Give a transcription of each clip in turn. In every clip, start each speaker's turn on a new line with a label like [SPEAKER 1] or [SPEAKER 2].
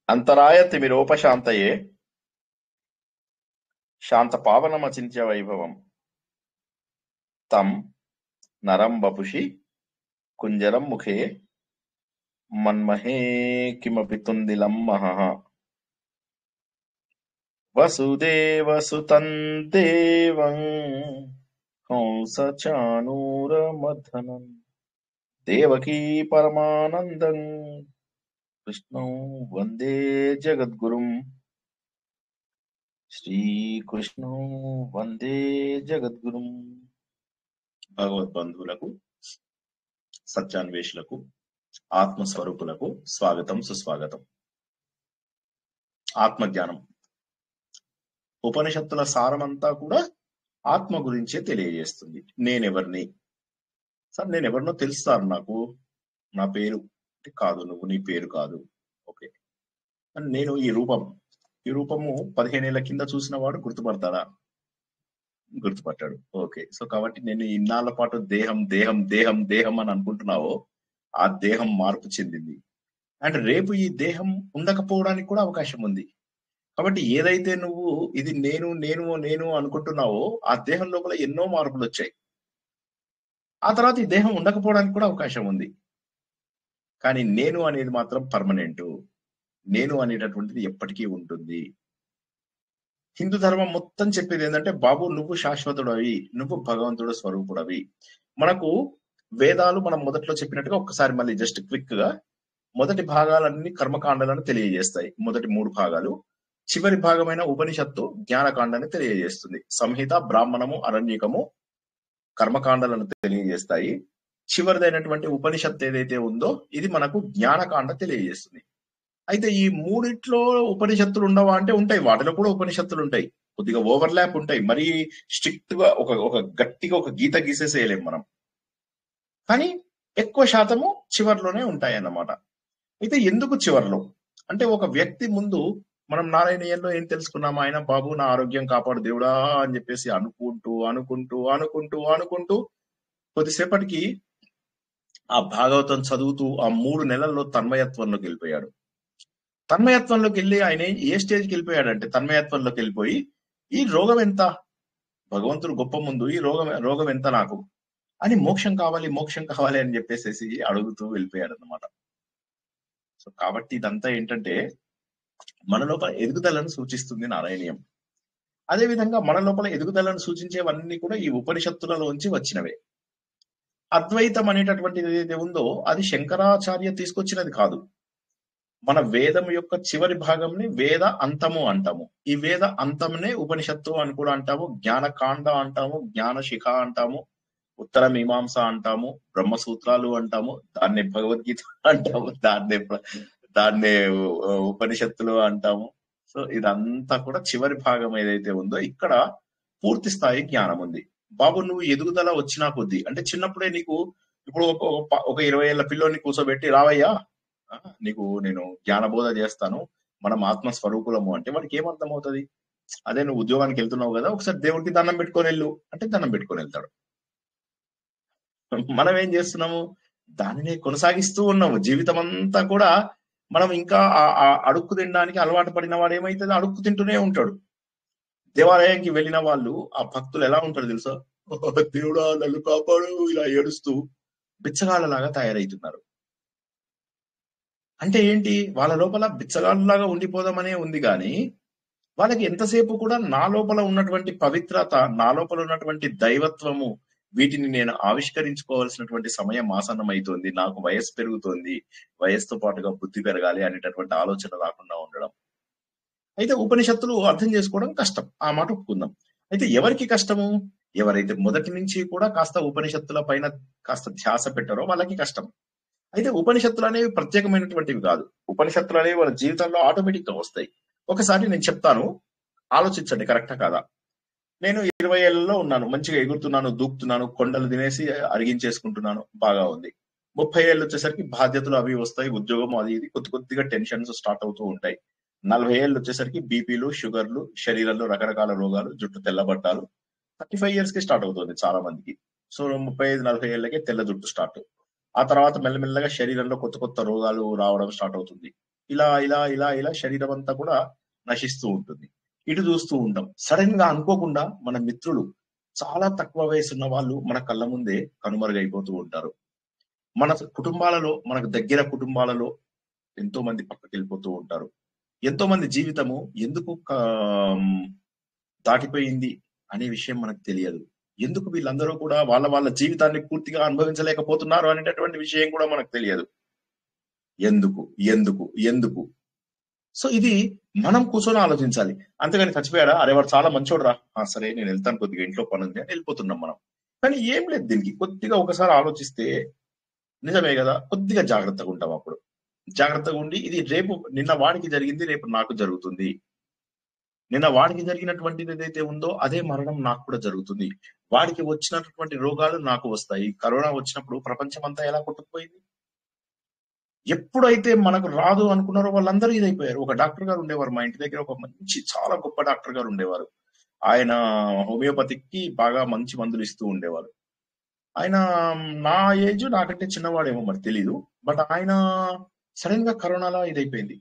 [SPEAKER 1] అంతరాయ తిమిరోపశాంతయే శాంతపావనమచింత్య వైభవం తం నరం వపుషి కుంజరం ముఖే మన్మహే కిమపి తుందిలం మహః వసుదేవసుతం దేవం కంసచాణూరమర్దనం దేవకీ పరమానందం కృష్ణం వందే జగద్గురుం శ్రీకృష్ణం వందే జగద్గురుం. భగవద్బంధువులకు, సత్యాన్వేషులకు, ఆత్మస్వరూపులకు స్వాగతం, సుస్వాగతం. ఆత్మజ్ఞానం ఉపనిషత్తుల సారమంతా కూడా ఆత్మ గురించే తెలియజేస్తుంది. నేనెవరిని సార్, నేనెవరినో తెలుస్తారు నాకు, నా పేరు కాదు, నువ్వు నీ పేరు కాదు, ఓకే. నేను ఈ రూపము 15 ఏళ్ల కింద చూసిన వాడు గుర్తుపడతాడా? గుర్తుపట్టాడు, ఓకే. సో కాబట్టి నేను ఇన్నాళ్ల పాటు దేహం దేహం దేహం దేహం అని అనుకుంటున్నావో ఆ దేహం మార్పు చెందింది. అండ్ రేపు ఈ దేహం ఉండకపోవడానికి కూడా అవకాశం ఉంది. కాబట్టి ఏదైతే నువ్వు ఇది నేను నేను నేను అనుకుంటున్నావో ఆ దేహం లోపల ఎన్నో మార్పులు వచ్చాయి. ఆ తర్వాత ఈ దేహం ఉండకపోవడానికి కూడా అవకాశం ఉంది. కానీ నేను అనేది మాత్రం పర్మనెంట్. నేను అనేటటువంటిది ఎప్పటికీ ఉంటుంది. హిందూ ధర్మం మొత్తం చెప్పేది ఏంటంటే, బాబు నువ్వు శాశ్వతుడవి, నువ్వు భగవంతుడు స్వరూపుడవి. మనకు వేదాలు మనం మొదట్లో చెప్పినట్టుగా ఒక్కసారి మళ్ళీ జస్ట్ క్విక్ గా మొదటి భాగాలన్నీ కర్మకాండాలను తెలియజేస్తాయి. మొదటి 3 భాగాలు. చివరి భాగమైన ఉపనిషత్తు జ్ఞానకాండాన్ని తెలియజేస్తుంది. సంహిత, బ్రాహ్మణము, అరణ్యకము కర్మకాండాలను తెలియజేస్తాయి. చివరిదైనటువంటి ఉపనిషత్తు ఏదైతే ఉందో ఇది మనకు జ్ఞానకాండ తెలియజేస్తుంది. అయితే ఈ మూడిట్లో ఉపనిషత్తులు ఉండవా అంటే ఉంటాయి, వాటిలో కూడా ఉపనిషత్తులు ఉంటాయి. కొద్దిగా ఓవర్లాప్ ఉంటాయి. మరీ స్ట్రిక్ట్ గా ఒక గట్టిగా ఒక గీత గీసేసేయలేం మనం. కానీ ఎక్కువ శాతము చివర్లోనే ఉంటాయి అన్నమాట. అయితే ఎందుకు చివర్లో అంటే, ఒక వ్యక్తి ముందు మనం నారాయణీయంలో ఏం తెలుసుకున్నాం, ఆయన బాబు నా ఆరోగ్యం కాపాడు దేవుడా అని చెప్పేసి అనుకుంటూ అనుకుంటూ అనుకుంటూ అనుకుంటూ కొద్దిసేపటికి ఆ భాగవతం చదువుతూ ఆ 3 నెలల్లో తన్మయత్వంలోకి వెళ్ళిపోయాడు. తన్మయత్వంలోకి వెళ్ళి ఆయన ఏ స్టేజ్కి వెళ్ళిపోయాడంటే, తన్మయత్వంలోకి వెళ్ళిపోయి ఈ రోగం ఎంత, భగవంతుడు గొప్ప ముందు ఈ రోగం ఎంత నాకు అని మోక్షం కావాలి అని చెప్పేసి అడుగుతూ వెళ్ళిపోయాడు అనమాట. సో కాబట్టి ఇదంతా ఏంటంటే మన లోపల ఎదుగుదలను సూచిస్తుంది నారాయణీయం. అదే విధంగా మన లోపల ఎదుగుదలను సూచించేవన్నీ కూడా ఈ ఉపనిషత్తులలోంచి వచ్చినవే. అద్వైతం అనేటటువంటిది ఏదైతే ఉందో అది శంకరాచార్య తీసుకొచ్చినది కాదు. మన వేదం యొక్క చివరి భాగంని వేద అంతము అంటాము. ఈ వేద అంతంనే ఉపనిషత్తు అని కూడా అంటాము, జ్ఞానకాండ అంటాము, జ్ఞాన శిఖ అంటాము, ఉత్తర మీమాంస అంటాము, బ్రహ్మసూత్రాలు అంటాము, దాన్నే భగవద్గీత అంటాము, దాన్నే ఉపనిషత్తులు అంటాము. సో ఇదంతా కూడా చివరి భాగం ఏదైతే ఉందో ఇక్కడ పూర్తి స్థాయి జ్ఞానం ఉంది. బాబు నువ్వు ఎదుగుదల వచ్చినా కొద్దీ అంటే చిన్నప్పుడే నీకు ఇప్పుడు ఒక 20 ఏళ్ల పిల్లోని కూర్చోబెట్టి రావయ్యా నీకు నేను జ్ఞానబోధ చేస్తాను, మనం ఆత్మస్వరూపులము అంటే వాడికి ఏమర్థం అవుతుంది? అదే నువ్వు ఉద్యోగానికి వెళ్తున్నావు కదా, ఒకసారి దేవుడికి దండం పెట్టుకొని వెళ్ళు అంటే దండం పెట్టుకొని వెళ్తాడు. మనం ఏం చేస్తున్నాము, దానినే కొనసాగిస్తూ ఉన్నాము జీవితం అంతా కూడా. మనం ఇంకా ఆ అడుక్కు తినడానికి అలవాటు పడిన వాడు ఏమైతే అడుక్కు తింటూనే ఉంటాడు. దేవాలయానికి వెళ్ళిన వాళ్ళు ఆ భక్తులు ఎలా ఉంటారు తెలుసా, దేవుడా నన్ను కాపాడు ఇలా ఏడుస్తూ బిచ్చగాళ్ళలాగా తయారవుతున్నారు. అంటే ఏంటి, వాళ్ళ లోపల బిచ్చగాళ్ళలాగా ఉండిపోదామనే ఉంది కానీ వాళ్ళకి ఎంతసేపు కూడా నా లోపల ఉన్నటువంటి పవిత్రత, నా లోపల ఉన్నటువంటి దైవత్వము, వీటిని నేను ఆవిష్కరించుకోవాల్సినటువంటి సమయం ఆసన్నమైతోంది, నాకు వయస్సు పెరుగుతోంది, వయస్సుతో పాటుగా బుద్ధి పెరగాలి అనేటటువంటి ఆలోచన రాకుండా ఉండడం. అయితే ఉపనిషత్తులు అర్థం చేసుకోవడం కష్టం, ఆ మాట ఒప్పుకుందాం. అయితే ఎవరికి కష్టము, ఎవరైతే మొదటి నుంచి కూడా కాస్త ఉపనిషత్తుల పైన కాస్త ధ్యాస పెట్టారో వాళ్ళకి కష్టం. అయితే ఉపనిషత్తులు అనేవి ప్రత్యేకమైనటువంటివి కాదు. ఉపనిషత్తులు అనేవి వాళ్ళ జీవితంలో ఆటోమేటిక్ గా వస్తాయి. ఒకసారి నేను చెప్తాను, ఆలోచించండి కరెక్టా కాదా. నేను 20 ఏళ్లలో ఉన్నాను, మంచిగా ఎగురుతున్నాను, దూకుతున్నాను, కొండలు తినేసి అరిగించేసుకుంటున్నాను, బాగా ఉంది. 30 ఏళ్ళు వచ్చేసరికి బాధ్యతలు అవి వస్తాయి, ఉద్యోగం అది ఇది, కొద్ది కొద్దిగా టెన్షన్స్ స్టార్ట్ అవుతూ ఉంటాయి. 40 ఏళ్ళు వచ్చేసరికి బీపీలు, షుగర్లు, శరీరంలో రకరకాల రోగాలు, జుట్టు తెల్లబట్టాలు 35 ఇయర్స్ కి స్టార్ట్ అవుతుంది చాలా మందికి. సో 35-40 ఏళ్ళకే తెల్ల జుట్టు స్టార్ట్. ఆ తర్వాత మెల్లమెల్లగా శరీరంలో కొత్త కొత్త రోగాలు రావడం స్టార్ట్ అవుతుంది. ఇలా ఇలా ఇలా ఇలా శరీరం అంతా కూడా నశిస్తూ ఉంటుంది. ఇటు చూస్తూ ఉంటాం. సడన్ గా అనుకోకుండా మన మిత్రులు చాలా తక్కువ వయసు ఉన్న వాళ్ళు మన కళ్ళ ముందే కనుమరుగైపోతూ ఉంటారు. మన కుటుంబాలలో, మనకు దగ్గర కుటుంబాలలో ఎంతో మంది పక్కకి వెళ్ళిపోతూ ఉంటారు. ఎంతో మంది జీవితము ఎందుకు దాటిపోయింది అనే విషయం మనకు తెలియదు. ఎందుకు వీళ్ళందరూ కూడా వాళ్ళ వాళ్ళ జీవితాన్ని పూర్తిగా అనుభవించలేకపోతున్నారు అనేటటువంటి విషయం కూడా మనకు తెలియదు. ఎందుకు ఎందుకు ఎందుకు సో ఇది మనం కూర్చొని ఆలోచించాలి. అంతేగాని చచ్చిపోయాడా, అరే వాడు చాలా మంచోడు రా, సరే నేను వెళ్తాను, కొద్దిగా ఇంట్లో పని ఉంది అని వెళ్ళిపోతున్నాం మనం. కానీ ఏం లేదు దీనికి. కొద్దిగా ఒకసారి ఆలోచిస్తే నిజమే కదా, కొద్దిగా జాగ్రత్తగా ఉంటాం. అప్పుడు జాగ్రత్తగా ఉండి ఇది రేపు నిన్న వాడికి జరిగింది రేపు నాకు జరుగుతుంది, నిన్న వాడికి జరిగినటువంటిది ఏదైతే ఉందో అదే మరణం నాకు కూడా జరుగుతుంది, వాడికి వచ్చినటువంటి రోగాలు నాకు వస్తాయి. కరోనా వచ్చినప్పుడు ప్రపంచం అంతా ఎలా కొట్టుకుపోయింది. ఎప్పుడైతే మనకు రాదు అనుకున్నారో వాళ్ళందరూ ఇదైపోయారు. ఒక డాక్టర్ గారు ఉండేవారు మా ఇంటి దగ్గర, ఒక మంచి చాలా గొప్ప డాక్టర్ గారు ఉండేవారు. ఆయన హోమియోపతికి బాగా మంచి మందులు ఇస్తూ ఉండేవారు. ఆయన నా ఏజ్ నాకంటే చిన్నవాడేమో మరి తెలీదు, బట్ ఆయన సడన్ గా కరోనాలో ఇదైపోయింది.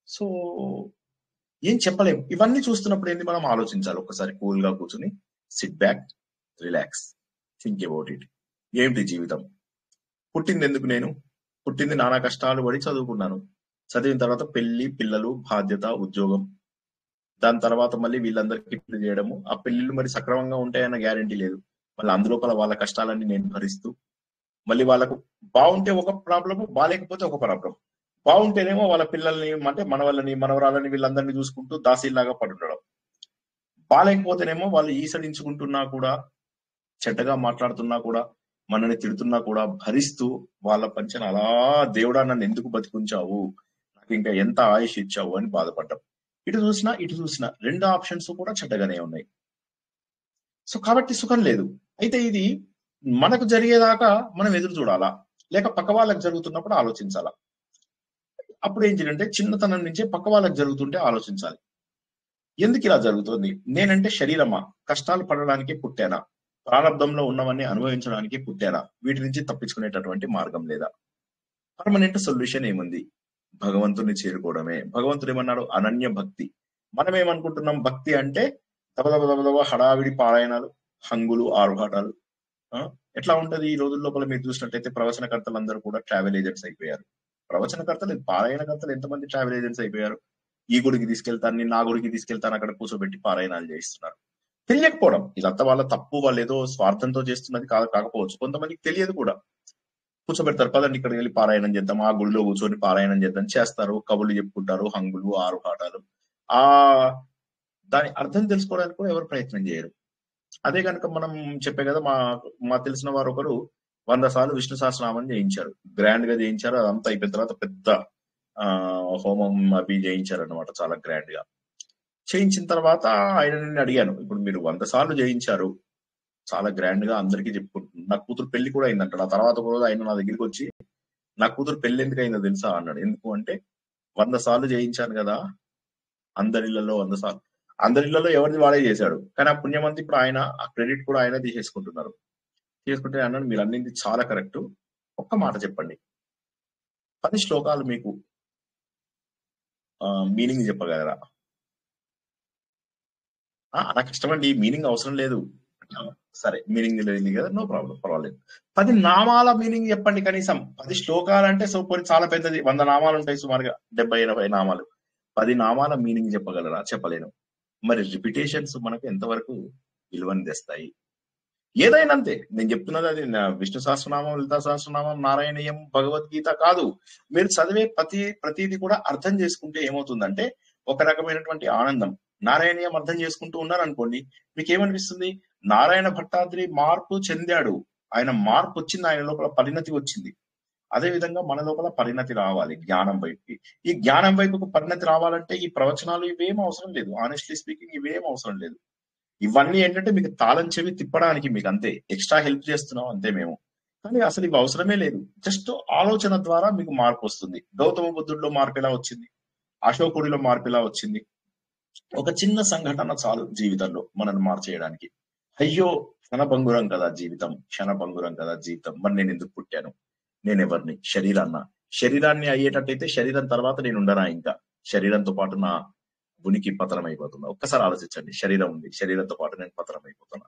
[SPEAKER 1] సో ఏం చెప్పలేము. ఇవన్నీ చూస్తున్నప్పుడు ఏంది, మనం ఆలోచించాలి. ఒక్కసారి కూల్ గా కూర్చుని SIT back, relax, think about it. ఏంటి జీవితం, పుట్టింది ఎందుకు, నేను పుట్టింది నానా కష్టాలు పడి చదువుకున్నాను, చదివిన తర్వాత పెళ్లి, పిల్లలు, బాధ్యత, ఉద్యోగం, దాని తర్వాత మళ్ళీ వీళ్ళందరికీ పెళ్లి చేయడము. ఆ పెళ్లిళ్ళు మరి సక్రమంగా ఉంటాయన్న గ్యారంటీ లేదు. మళ్ళీ అందులోపల వాళ్ళ కష్టాలన్నీ నేను భరిస్తూ, మళ్ళీ వాళ్ళకు బాగుంటే ఒక ప్రాబ్లము, బాగాలేకపోతే ఒక ప్రాబ్లం. బాగుంటేనేమో వాళ్ళ పిల్లల్ని అంటే మనవళ్ళని మనవరాలని వీళ్ళందరినీ చూసుకుంటూ దాసీలాగా పడుండడం, బాగాలేకపోతేనేమో వాళ్ళు ఈసడించుకుంటున్నా కూడా, చెడ్డగా మాట్లాడుతున్నా కూడా, మనల్ని తిడుతున్నా కూడా భరిస్తూ వాళ్ళ పంచన అలా దేవుడా నన్ను ఎందుకు బతికుంచావు, నాకు ఇంకా ఎంత ఆయుష్ ఇచ్చావు అని బాధపడ్డాం. ఇటు చూసినా రెండు ఆప్షన్స్ కూడా చెడ్డగానే ఉన్నాయి. సో కాబట్టి సుఖం లేదు. అయితే ఇది మనకు జరిగేదాకా మనం ఎదురు చూడాలా, లేక పక్క వాళ్ళకి జరుగుతున్నప్పుడు ఆలోచించాలా? అప్పుడు ఏం చేయాలంటే చిన్నతనం నుంచే పక్క వాళ్ళకి జరుగుతుంటే ఆలోచించాలి. ఎందుకు ఇలా జరుగుతుంది, నేనంటే శరీరమా, కష్టాలు పడడానికే పుట్టానా, ప్రారంభంలో ఉన్నవన్నీ అనుభవించడానికి పుట్టానా, వీటి నుంచి తప్పించుకునేటటువంటి మార్గం లేదా? పర్మనెంట్ సొల్యూషన్ ఏముంది? భగవంతుని చేరుకోవడమే. భగవంతుడు ఏమన్నాడు, అనన్య భక్తి. మనం ఏమనుకుంటున్నాం, భక్తి అంటే దబదబ హడావిడి పారాయణాలు, హంగులు, ఆర్భాటాలు. ఎట్లా ఉంటది ఈ రోజుల లోపల మీరు చూసినట్టయితే ప్రవచనకర్తలు అందరూ కూడా ట్రావెల్ ఏజెంట్స్ అయిపోయారు. ప్రవచనకర్తలు, పారాయణకర్తలు ఎంతమంది ట్రావెల్ ఏజెంట్స్ అయిపోయారు. ఈ గుడికి తీసుకెళ్తాను, నేను నా గుడికి తీసుకెళ్తాను, అక్కడ కూర్చోబెట్టి పారాయణాలు చేయిస్తున్నారు. తెలియకపోవడం, ఇదంతా వాళ్ళ తప్పు, వాళ్ళు ఏదో స్వార్థంతో చేస్తున్నది కాకపోవచ్చు. కొంతమందికి తెలియదు కూడా. కూర్చోబెడతారు, పదండి ఇక్కడికి వెళ్ళి పారాయణం చేద్దాం, ఆ గుడిలో కూర్చొని పారాయణం చేద్దాం, చేస్తారు, కబుర్లు చెప్పుకుంటారు, హంగులు, ఆరుపాటాలు. ఆ దాని అర్థం తెలుసుకోవడానికి కూడా ఎవరు ప్రయత్నం చేయరు. అదే కనుక మనం చెప్పే కదా, మా తెలిసిన వారు ఒకరు 100 సార్లు విష్ణు సహస్రనామం చేయించారు, గ్రాండ్ గా చేయించారు. అదంతా అయిపోయిన తర్వాత పెద్ద హోమం అవి చేయించారు అనమాట, చాలా గ్రాండ్ గా చేయించిన తర్వాత ఆయన నేను అడిగాను, ఇప్పుడు మీరు 100 సార్లు చేయించారు, చాలా గ్రాండ్ గా అందరికీ చెప్పుకుంటున్నారు, నా కూతురు పెళ్లి కూడా అయిందంట. ఆ తర్వాత కూడా ఆయన నా దగ్గరికి వచ్చి, నా కూతురు పెళ్లి ఎందుకు అయిందో తెలుసా అన్నాడు. ఎందుకు అంటే, 100 సార్లు చేయించాను కదా, అందరిళ్లలో 100 సార్లు, అందరిళ్లలో ఎవరిది వాడే చేశాడు, కానీ ఆ పుణ్యమంతా ఇప్పుడు ఆయన, ఆ క్రెడిట్ కూడా ఆయన తీసేసుకుంటున్నారు. తీసుకుంటే అన్నాడు, మీరు అన్నింది చాలా కరెక్ట్, ఒక్క మాట చెప్పండి, 10 శ్లోకాలు మీకు మీనింగ్ చెప్పగలరా? నాకు ఇష్టమండి, మీనింగ్ అవసరం లేదు. సరే, మీనింగ్ లేదు కదా, నో ప్రాబ్లం, పర్వాలేదు. 10 నామాల మీనింగ్ చెప్పండి కనీసం. 10 శ్లోకాలు అంటే సో చాలా పెద్దది, 100 నామాలు ఉంటాయి సుమారుగా, 70-80 నామాలు. 10 నామాల మీనింగ్ చెప్పగలరా? చెప్పలేను. మరి రిపిటేషన్స్ మనకు ఎంతవరకు విలువని తెస్తాయి? ఏదైనా అంతే, నేను చెప్తున్నది అది విష్ణు సహస్రనామం, లలితా సహస్రనామం, నారాయణీయం, భగవద్గీత కాదు, మీరు చదివే ప్రతిది కూడా అర్థం చేసుకుంటే ఏమవుతుందంటే ఒక రకమైనటువంటి ఆనందం. నారాయణీయం అర్థం చేసుకుంటూ ఉన్నారనుకోండి, మీకు ఏమనిపిస్తుంది, నారాయణ భట్టాద్రి మార్పు చెందాడు, ఆయన మార్పు వచ్చింది, ఆయన లోపల పరిణతి వచ్చింది. అదే విధంగా మన లోపల పరిణతి రావాలి జ్ఞానం వైపుకి. ఈ జ్ఞానం వైపుకు పరిణతి రావాలంటే ఈ ప్రవచనాలు ఇవేం అవసరం లేదు, ఆనెస్ట్లీ స్పీకింగ్ ఇవేం అవసరం లేదు. ఇవన్నీ ఏంటంటే మీకు తాళం చెవి తిప్పడానికి, మీకు అంతే, ఎక్స్ట్రా హెల్ప్ చేస్తున్నాం అంతే మేము. కానీ అసలు ఇవి అవసరమే లేదు. జస్ట్ ఆలోచన ద్వారా మీకు మార్పు వస్తుంది. గౌతమ బుద్ధుడిలో మార్పు ఎలా వచ్చింది, అశోకుడిలో మార్పు ఎలా వచ్చింది? ఒక చిన్న సంఘటన చాలు జీవితంలో మనల్ని మార్చేయడానికి. అయ్యో క్షణభంగురం కదా జీవితం, క్షణభంగురం కదా జీవితం, మరి నేను ఎందుకు పుట్టాను, నేను ఎవరిని, శరీరాన్న, శరీరాన్ని అయ్యేటట్టయితే శరీరం తర్వాత నేను ఉండనా? ఇంకా శరీరంతో పాటు నా ఉనికి పతనం అయిపోతున్నా. ఒక్కసారి ఆలోచించండి. శరీరం ఉంది, శరీరంతో పాటు నేను పతనం అయిపోతున్నా.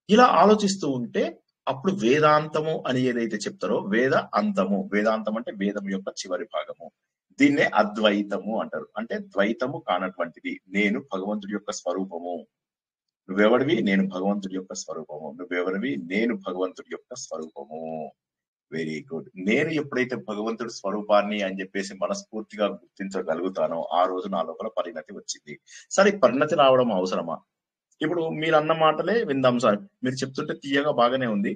[SPEAKER 1] ఇలా ఆలోచిస్తూ ఉంటే అప్పుడు వేదాంతము అని ఏదైతే చెప్తారో, వేద అంతము, వేదాంతం అంటే వేదం యొక్క చివరి భాగము, దీన్నే అద్వైతము అంటారు. అంటే ద్వైతము కానటువంటిది, నేను భగవంతుడి యొక్క స్వరూపము. నువ్వెవడివి? నేను భగవంతుడి యొక్క స్వరూపము. నువ్వెవరివి? నేను భగవంతుడి యొక్క స్వరూపము. Very good. నేను ఎప్పుడైతే భగవంతుడి స్వరూపాన్ని అని చెప్పేసి మనస్ఫూర్తిగా గుర్తించగలుగుతానో ఆ రోజు నా లోపల పరిణతి వచ్చింది. సరే, పరిణతి రావడం అవసరమా? ఇప్పుడు మీరు అన్న మాటలే విందాం సార్. మీరు చెప్తుంటే తీయగా బాగానే ఉంది,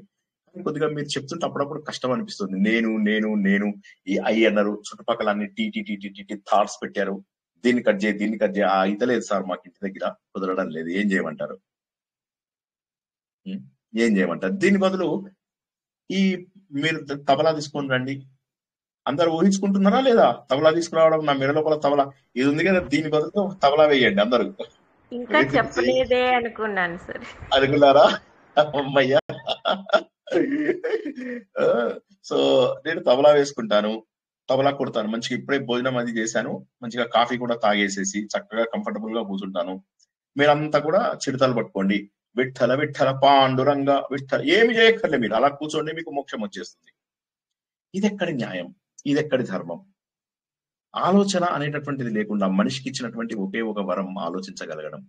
[SPEAKER 1] కొద్దిగా మీరు చెప్తుంటే అప్పుడప్పుడు కష్టం అనిపిస్తుంది. నేను నేను నేను ఈ ఐ అన్నారు, చుట్టుపక్కల అన్ని టీ థాట్స్ పెట్టారు, దీన్ని కట్ చేయి, దీన్ని కట్ చేయి. అయితలేదు సార్, మాకు ఇంటి దగ్గర కుదరడం లేదు. ఏం చేయమంటారు? ఏం చేయమంటారు? దీని బదులు ఈ మీరు తబలా తీసుకొని రండి. అందరు ఊహించుకుంటున్నారా లేదా? తబలా తీసుకురావడం, నా మెడ లోపల తబలా ఇది ఉంది కదా, దీని బదులు తబలా వేయండి అందరూ.
[SPEAKER 2] ఇంకా చెప్పలేదే అనుకున్నాను సార్.
[SPEAKER 1] అనుకున్నారా? అమ్మయ్యా. సో నేను తబలా వేసుకుంటాను, తబలా కొడతాను మంచిగా. ఇప్పుడే భోజనం అది చేశాను, మంచిగా కాఫీ కూడా తాగేసేసి చక్కగా కంఫర్టబుల్ గా కూర్చుంటాను. మీరంతా కూడా చిడతలు పట్టుకోండి, విఠల విఠల పాండురంగ విఠల. ఏమి చేయక్కర్లే, మీరు అలా కూర్చోండి, మీకు మోక్షం వచ్చేస్తుంది. ఇదెక్కడి న్యాయం? ఇదెక్కడి ధర్మం? ఆలోచన అనేటటువంటిది లేకుండా మనిషికి ఇచ్చినటువంటి ఒకే ఒక వరం ఆలోచించగలగడం.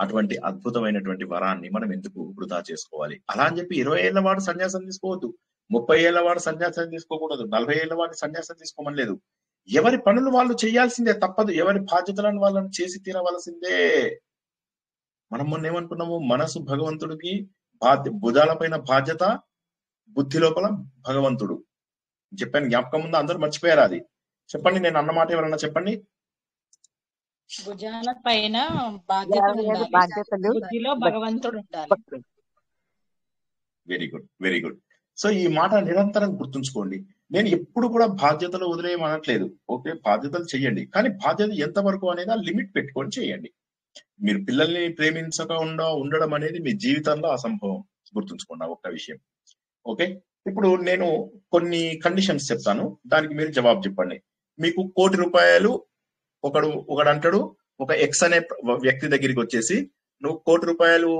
[SPEAKER 1] అటువంటి అద్భుతమైనటువంటి వరాన్ని మనం ఎందుకు వృధా చేసుకోవాలి? అలా అని చెప్పి 20 ఏళ్ల వాడు సన్యాసం తీసుకోవద్దు, 30 ఏళ్ల వాడు సన్యాసం తీసుకోకూడదు, 40 ఏళ్ల వాడు సన్యాసం తీసుకోమని లేదు. ఎవరి పనులు వాళ్ళు చేయాల్సిందే, తప్పదు. ఎవరి బాధ్యతలను వాళ్ళని చేసి తీరవలసిందే. మనం మొన్న ఏమనుకున్నాము? మనసు భగవంతుడికి భుజాల పైన బాధ్యత, బుద్ధి లోపల భగవంతుడు. చెప్పాను, జ్ఞాపకం ఉందా? అందరూ మర్చిపోయారా? అది చెప్పండి, నేను అన్నమాట ఎవరన్నా చెప్పండి.
[SPEAKER 3] భుజాల పైన బాధ్యతలు, బుద్ధిలో భగవంతుడు ఉండాలి.
[SPEAKER 1] Very good, very good. So ఈ మాట నిరంతరం గుర్తుంచుకోండి. నేను ఎప్పుడు కూడా బాధ్యతలు వదిలేయమనట్లేదు. ఓకే, బాధ్యతలు చెయ్యండి, కానీ బాధ్యత ఎంతవరకు అనేది ఆ లిమిట్ పెట్టుకొని చేయండి. మీరు పిల్లల్ని ప్రేమించకుండా ఉండడం అనేది మీ జీవితంలో అసంభవం. గుర్తుంచుకోండి ఒక్క విషయం. ఓకే, ఇప్పుడు నేను కొన్ని కండిషన్స్ చెప్తాను, దానికి మీరు జవాబు చెప్పండి. మీకు ₹1,00,00,000 ఒకడు అంటాడు, ఒక ఎక్స్ అనే వ్యక్తి దగ్గరికి వచ్చేసి, నువ్వు ₹1,00,00,000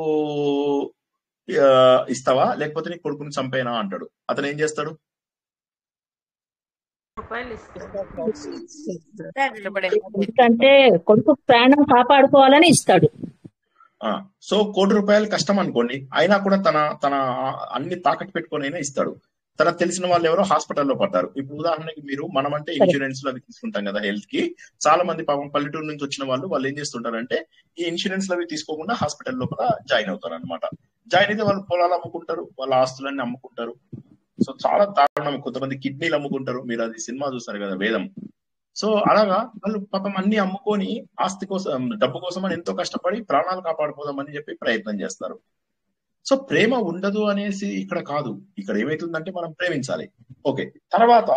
[SPEAKER 1] ఇస్తావా లేకపోతే నీ కొడుకుని చంపేనా అంటాడు. అతను ఏం చేస్తాడు?
[SPEAKER 4] ఎందుకంటే కొడుకు ప్రాణం కాపాడుకోవాలని ఇస్తాడు.
[SPEAKER 1] సో ₹1,00,00,000 కష్టం అనుకోండి, అయినా కూడా తన అన్ని తాకట్టు పెట్టుకొని అయినా ఇస్తాడు. తనకు తెలిసిన వాళ్ళు ఎవరో హాస్పిటల్లో పడ్డారు. ఇప్పుడు ఉదాహరణకి మనం అంటే ఇన్సూరెన్స్ అవి తీసుకుంటాం కదా హెల్త్ కి. చాలా మంది పాపం పల్లెటూరు నుంచి వచ్చిన వాళ్ళు ఏం చేస్తుంటారంటే ఈ ఇన్సూరెన్స్ అవి తీసుకోకుండా హాస్పిటల్ లోపల జాయిన్ అవుతారు అనమాట. జాయిన్ అయితే వాళ్ళు పొలాలు అమ్ముకుంటారు, వాళ్ళ ఆస్తులన్నీ అమ్ముకుంటారు. సో చాలా దారుణం. కొంతమంది కిడ్నీలు అమ్ముకుంటారు. మీరు అది సినిమా చూస్తారు కదా, వేదం. సో అలాగా వాళ్ళు పాపం అన్ని అమ్ముకొని ఆస్తి కోసం, డబ్బు కోసం అని ఎంతో కష్టపడి ప్రాణాలు కాపాడుకోదామని చెప్పి ప్రయత్నం చేస్తారు. సో ప్రేమ ఉండదు అనేసి ఇక్కడ కాదు. ఇక్కడ ఏమైతుందంటే మనం ప్రేమించాలి. ఓకే, తర్వాత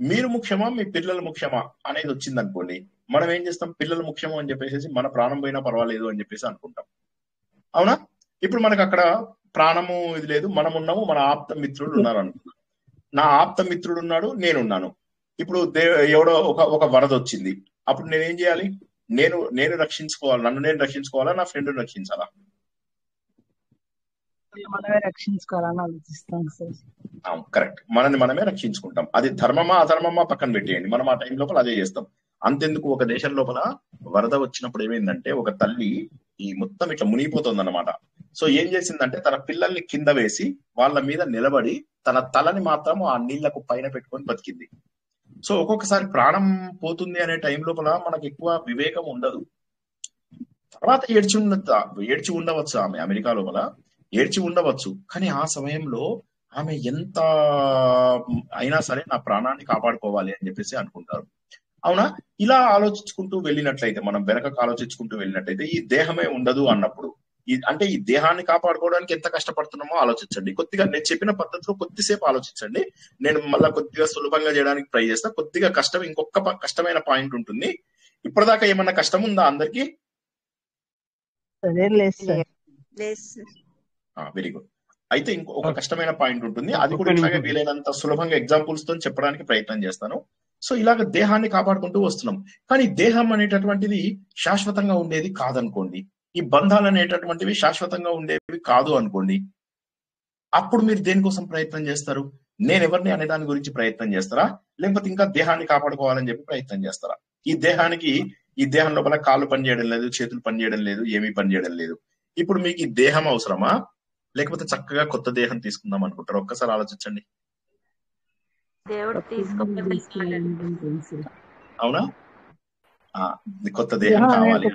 [SPEAKER 1] మీరు ముఖ్యమా మీ పిల్లలు ముఖ్యమా అనేది వచ్చింది అనుకోండి, మనం ఏం చేస్తాం? పిల్లలు ముఖ్యమా అని చెప్పేసి మన ప్రాణం పోయినా పర్వాలేదు అని చెప్పేసి అనుకుంటాం. అవునా? ఇప్పుడు మనకు అక్కడ ప్రాణము ఇది లేదు, మనం ఉన్నాము, మన ఆప్త మిత్రుడు ఉన్నారు అనుకున్నాం. నా ఆప్త మిత్రుడు ఉన్నాడు, నేనున్నాను. ఇప్పుడు ఎవడో ఒక వరద వచ్చింది, అప్పుడు నేనేం చేయాలి? నేను రక్షించుకోవాలి, నన్ను నేను రక్షించుకోవాలా, నా ఫ్రెండ్ రక్షించాలా?
[SPEAKER 3] మనమే రక్షించుకోవాలని ఆలోచిస్తాం సార్.
[SPEAKER 1] కరెక్ట్, మనల్ని మనమే రక్షించుకుంటాం. అది ధర్మమా అధర్మమా పక్కన పెట్టేయండి, మనం ఆ టైం లోపల అదే చేస్తాం. అంతెందుకు, ఒక దేశం లోపల వరద వచ్చినప్పుడు ఏమైందంటే ఒక తల్లి ఈ మొత్తం ఇట్లా మునిగిపోతుంది అన్నమాట. సో ఏం చేసిందంటే తన పిల్లల్ని కింద వేసి వాళ్ళ మీద నిలబడి తన తలని మాత్రం ఆ నీళ్లకు పైన పెట్టుకొని బతికింది. సో ఒక్కొక్కసారి ప్రాణం పోతుంది అనే టైం లోపల మనకు ఎక్కువ వివేకం ఉండదు. తర్వాత ఏడ్చి ఉండవచ్చు, ఆమె అమెరికా లోపల ఏడ్చి ఉండవచ్చు, కానీ ఆ సమయంలో ఆమె ఎంత అయినా సరే నా ప్రాణాన్ని కాపాడుకోవాలి అని చెప్పేసి అనుకుంటారు. అవునా? ఇలా ఆలోచించుకుంటూ వెళ్ళినట్లయితే, మనం వెనకకు ఆలోచించుకుంటూ వెళ్ళినట్లయితే ఈ దేహమే ఉండదు అన్నప్పుడు, అంటే ఈ దేహాన్ని కాపాడుకోవడానికి ఎంత కష్టపడుతున్నామో ఆలోచించండి. కొద్దిగా నేను చెప్పిన పద్ధతిలో కొద్దిసేపు ఆలోచించండి. నేను మళ్ళీ కొద్దిగా సులభంగా చేయడానికి ట్రై చేస్తా. కొద్దిగా కష్టం, ఇంకొక కష్టమైన పాయింట్ ఉంటుంది. ఇప్పటిదాకా ఏమన్నా కష్టం ఉందా అందరికి? Very good. అయితే ఒక కష్టమైన పాయింట్ ఉంటుంది, అది కూడా ఇట్లాగే వీలైనంత సులభంగా ఎగ్జాంపుల్స్ తో చెప్పడానికి ప్రయత్నం చేస్తాను. సో ఇలాగ దేహాన్ని కాపాడుకుంటూ వస్తున్నాం. కానీ దేహం అనేటటువంటిది శాశ్వతంగా ఉండేది కాదనుకోండి, ఈ బంధాలు అనేటటువంటివి శాశ్వతంగా ఉండేవి కాదు అనుకోండి, అప్పుడు మీరు దేనికోసం ప్రయత్నం చేస్తారు? నేను ఎవరిని అనే దాని గురించి ప్రయత్నం చేస్తారా, లేకపోతే ఇంకా దేహాన్ని కాపాడుకోవాలని చెప్పి ప్రయత్నం చేస్తారా? ఈ దేహం లోపల కాళ్ళు పనిచేయడం లేదు, చేతులు పనిచేయడం లేదు, ఏమీ పనిచేయడం లేదు. ఇప్పుడు మీకు ఈ దేహం అవసరమా, లేకపోతే చక్కగా కొత్త దేహం తీసుకుందాం అనుకుంటారు? ఒక్కసారి ఆలోచించండి.
[SPEAKER 2] దేవుడు తీసుకోకపోతే
[SPEAKER 1] అవునా? కొత్త దేహం కావాలి,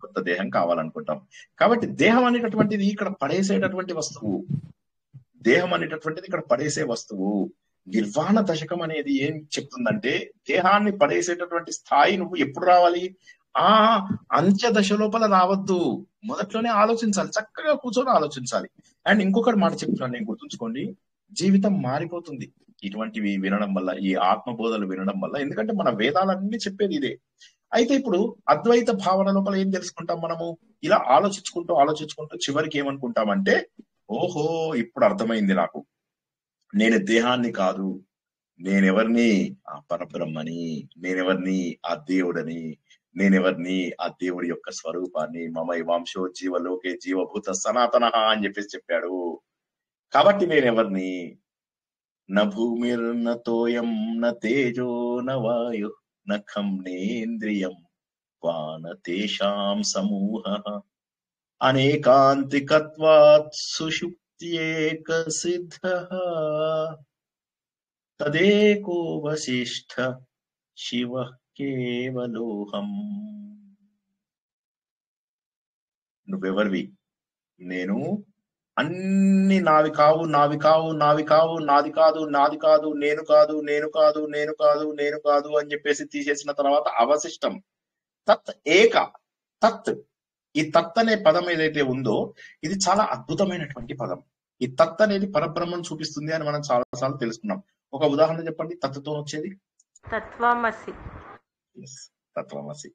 [SPEAKER 1] కొత్త దేహం కావాలనుకుంటాం. కాబట్టి దేహం అనేటటువంటిది ఇక్కడ పడేసేటటువంటి వస్తువు. దేహం అనేటటువంటిది ఇక్కడ పడేసే వస్తువు. నిర్వాణ దశకం అనేది ఏం చెప్తుందంటే, దేహాన్ని పడేసేటటువంటి స్థాయి నువ్వు ఎప్పుడు రావాలి? ఆ అంత్య దశ లోపల రావద్దు, మొదట్లోనే ఆలోచించాలి, చక్కగా కూర్చొని ఆలోచించాలి. అండ్ ఇంకొకటి మాట చెప్తున్నాను, నేను గుర్తుంచుకోండి, జీవితం మారిపోతుంది ఇటువంటివి వినడం వల్ల, ఈ ఆత్మబోధలు వినడం వల్ల. ఎందుకంటే మన వేదాలన్నీ చెప్పేది ఇదే. అయితే ఇప్పుడు అద్వైత భావన లోపల ఏం తెలుసుకుంటాం మనము? ఇలా ఆలోచించుకుంటూ చివరికి ఏమనుకుంటామంటే, ఓహో ఇప్పుడు అర్థమైంది నాకు, నేను దేహాన్ని కాదు, నేనెవరిని? ఆ పరబ్రహ్మని. నేనెవరిని? ఆ దేవుడని. నేనెవరిని? ఆ దేవుడి యొక్క స్వరూపాన్ని. మమైవాంశో జీవలోకే జీవభూత సనాతన అని చెప్పాడు. కాబట్టి నేనెవరిని? న భూమిర్న తోయం న తేజో న వాయు న ఖం నేంద్రియం వాన తేషాం సమూహ అనేకాంతికత్వాత్ సుషుప్త్యేక సిద్ధః తదేకో వశిష్ఠ శివ కేవలోహం. నువ్వెవరివి? నేను అన్ని నావి కావు, నావి కావు, నావి కావు, నాది కాదు, నాది కాదు, నేను కాదు, నేను కాదు, నేను కాదు, నేను కాదు అని చెప్పేసి తీసేసిన తర్వాత అవశిష్టం తత్ ఏక. తత్, ఈ తత్ అనే పదం ఏదైతే ఉందో ఇది చాలా అద్భుతమైనటువంటి పదం. ఈ తత్ అనేది పరబ్రహ్మం చూపిస్తుంది అని మనం చాలా సార్లు తెలుసుకున్నాం. ఒక ఉదాహరణ చెప్పండి తత్తుతో వచ్చేది.
[SPEAKER 2] తత్వమసి.
[SPEAKER 1] తత్వమసి.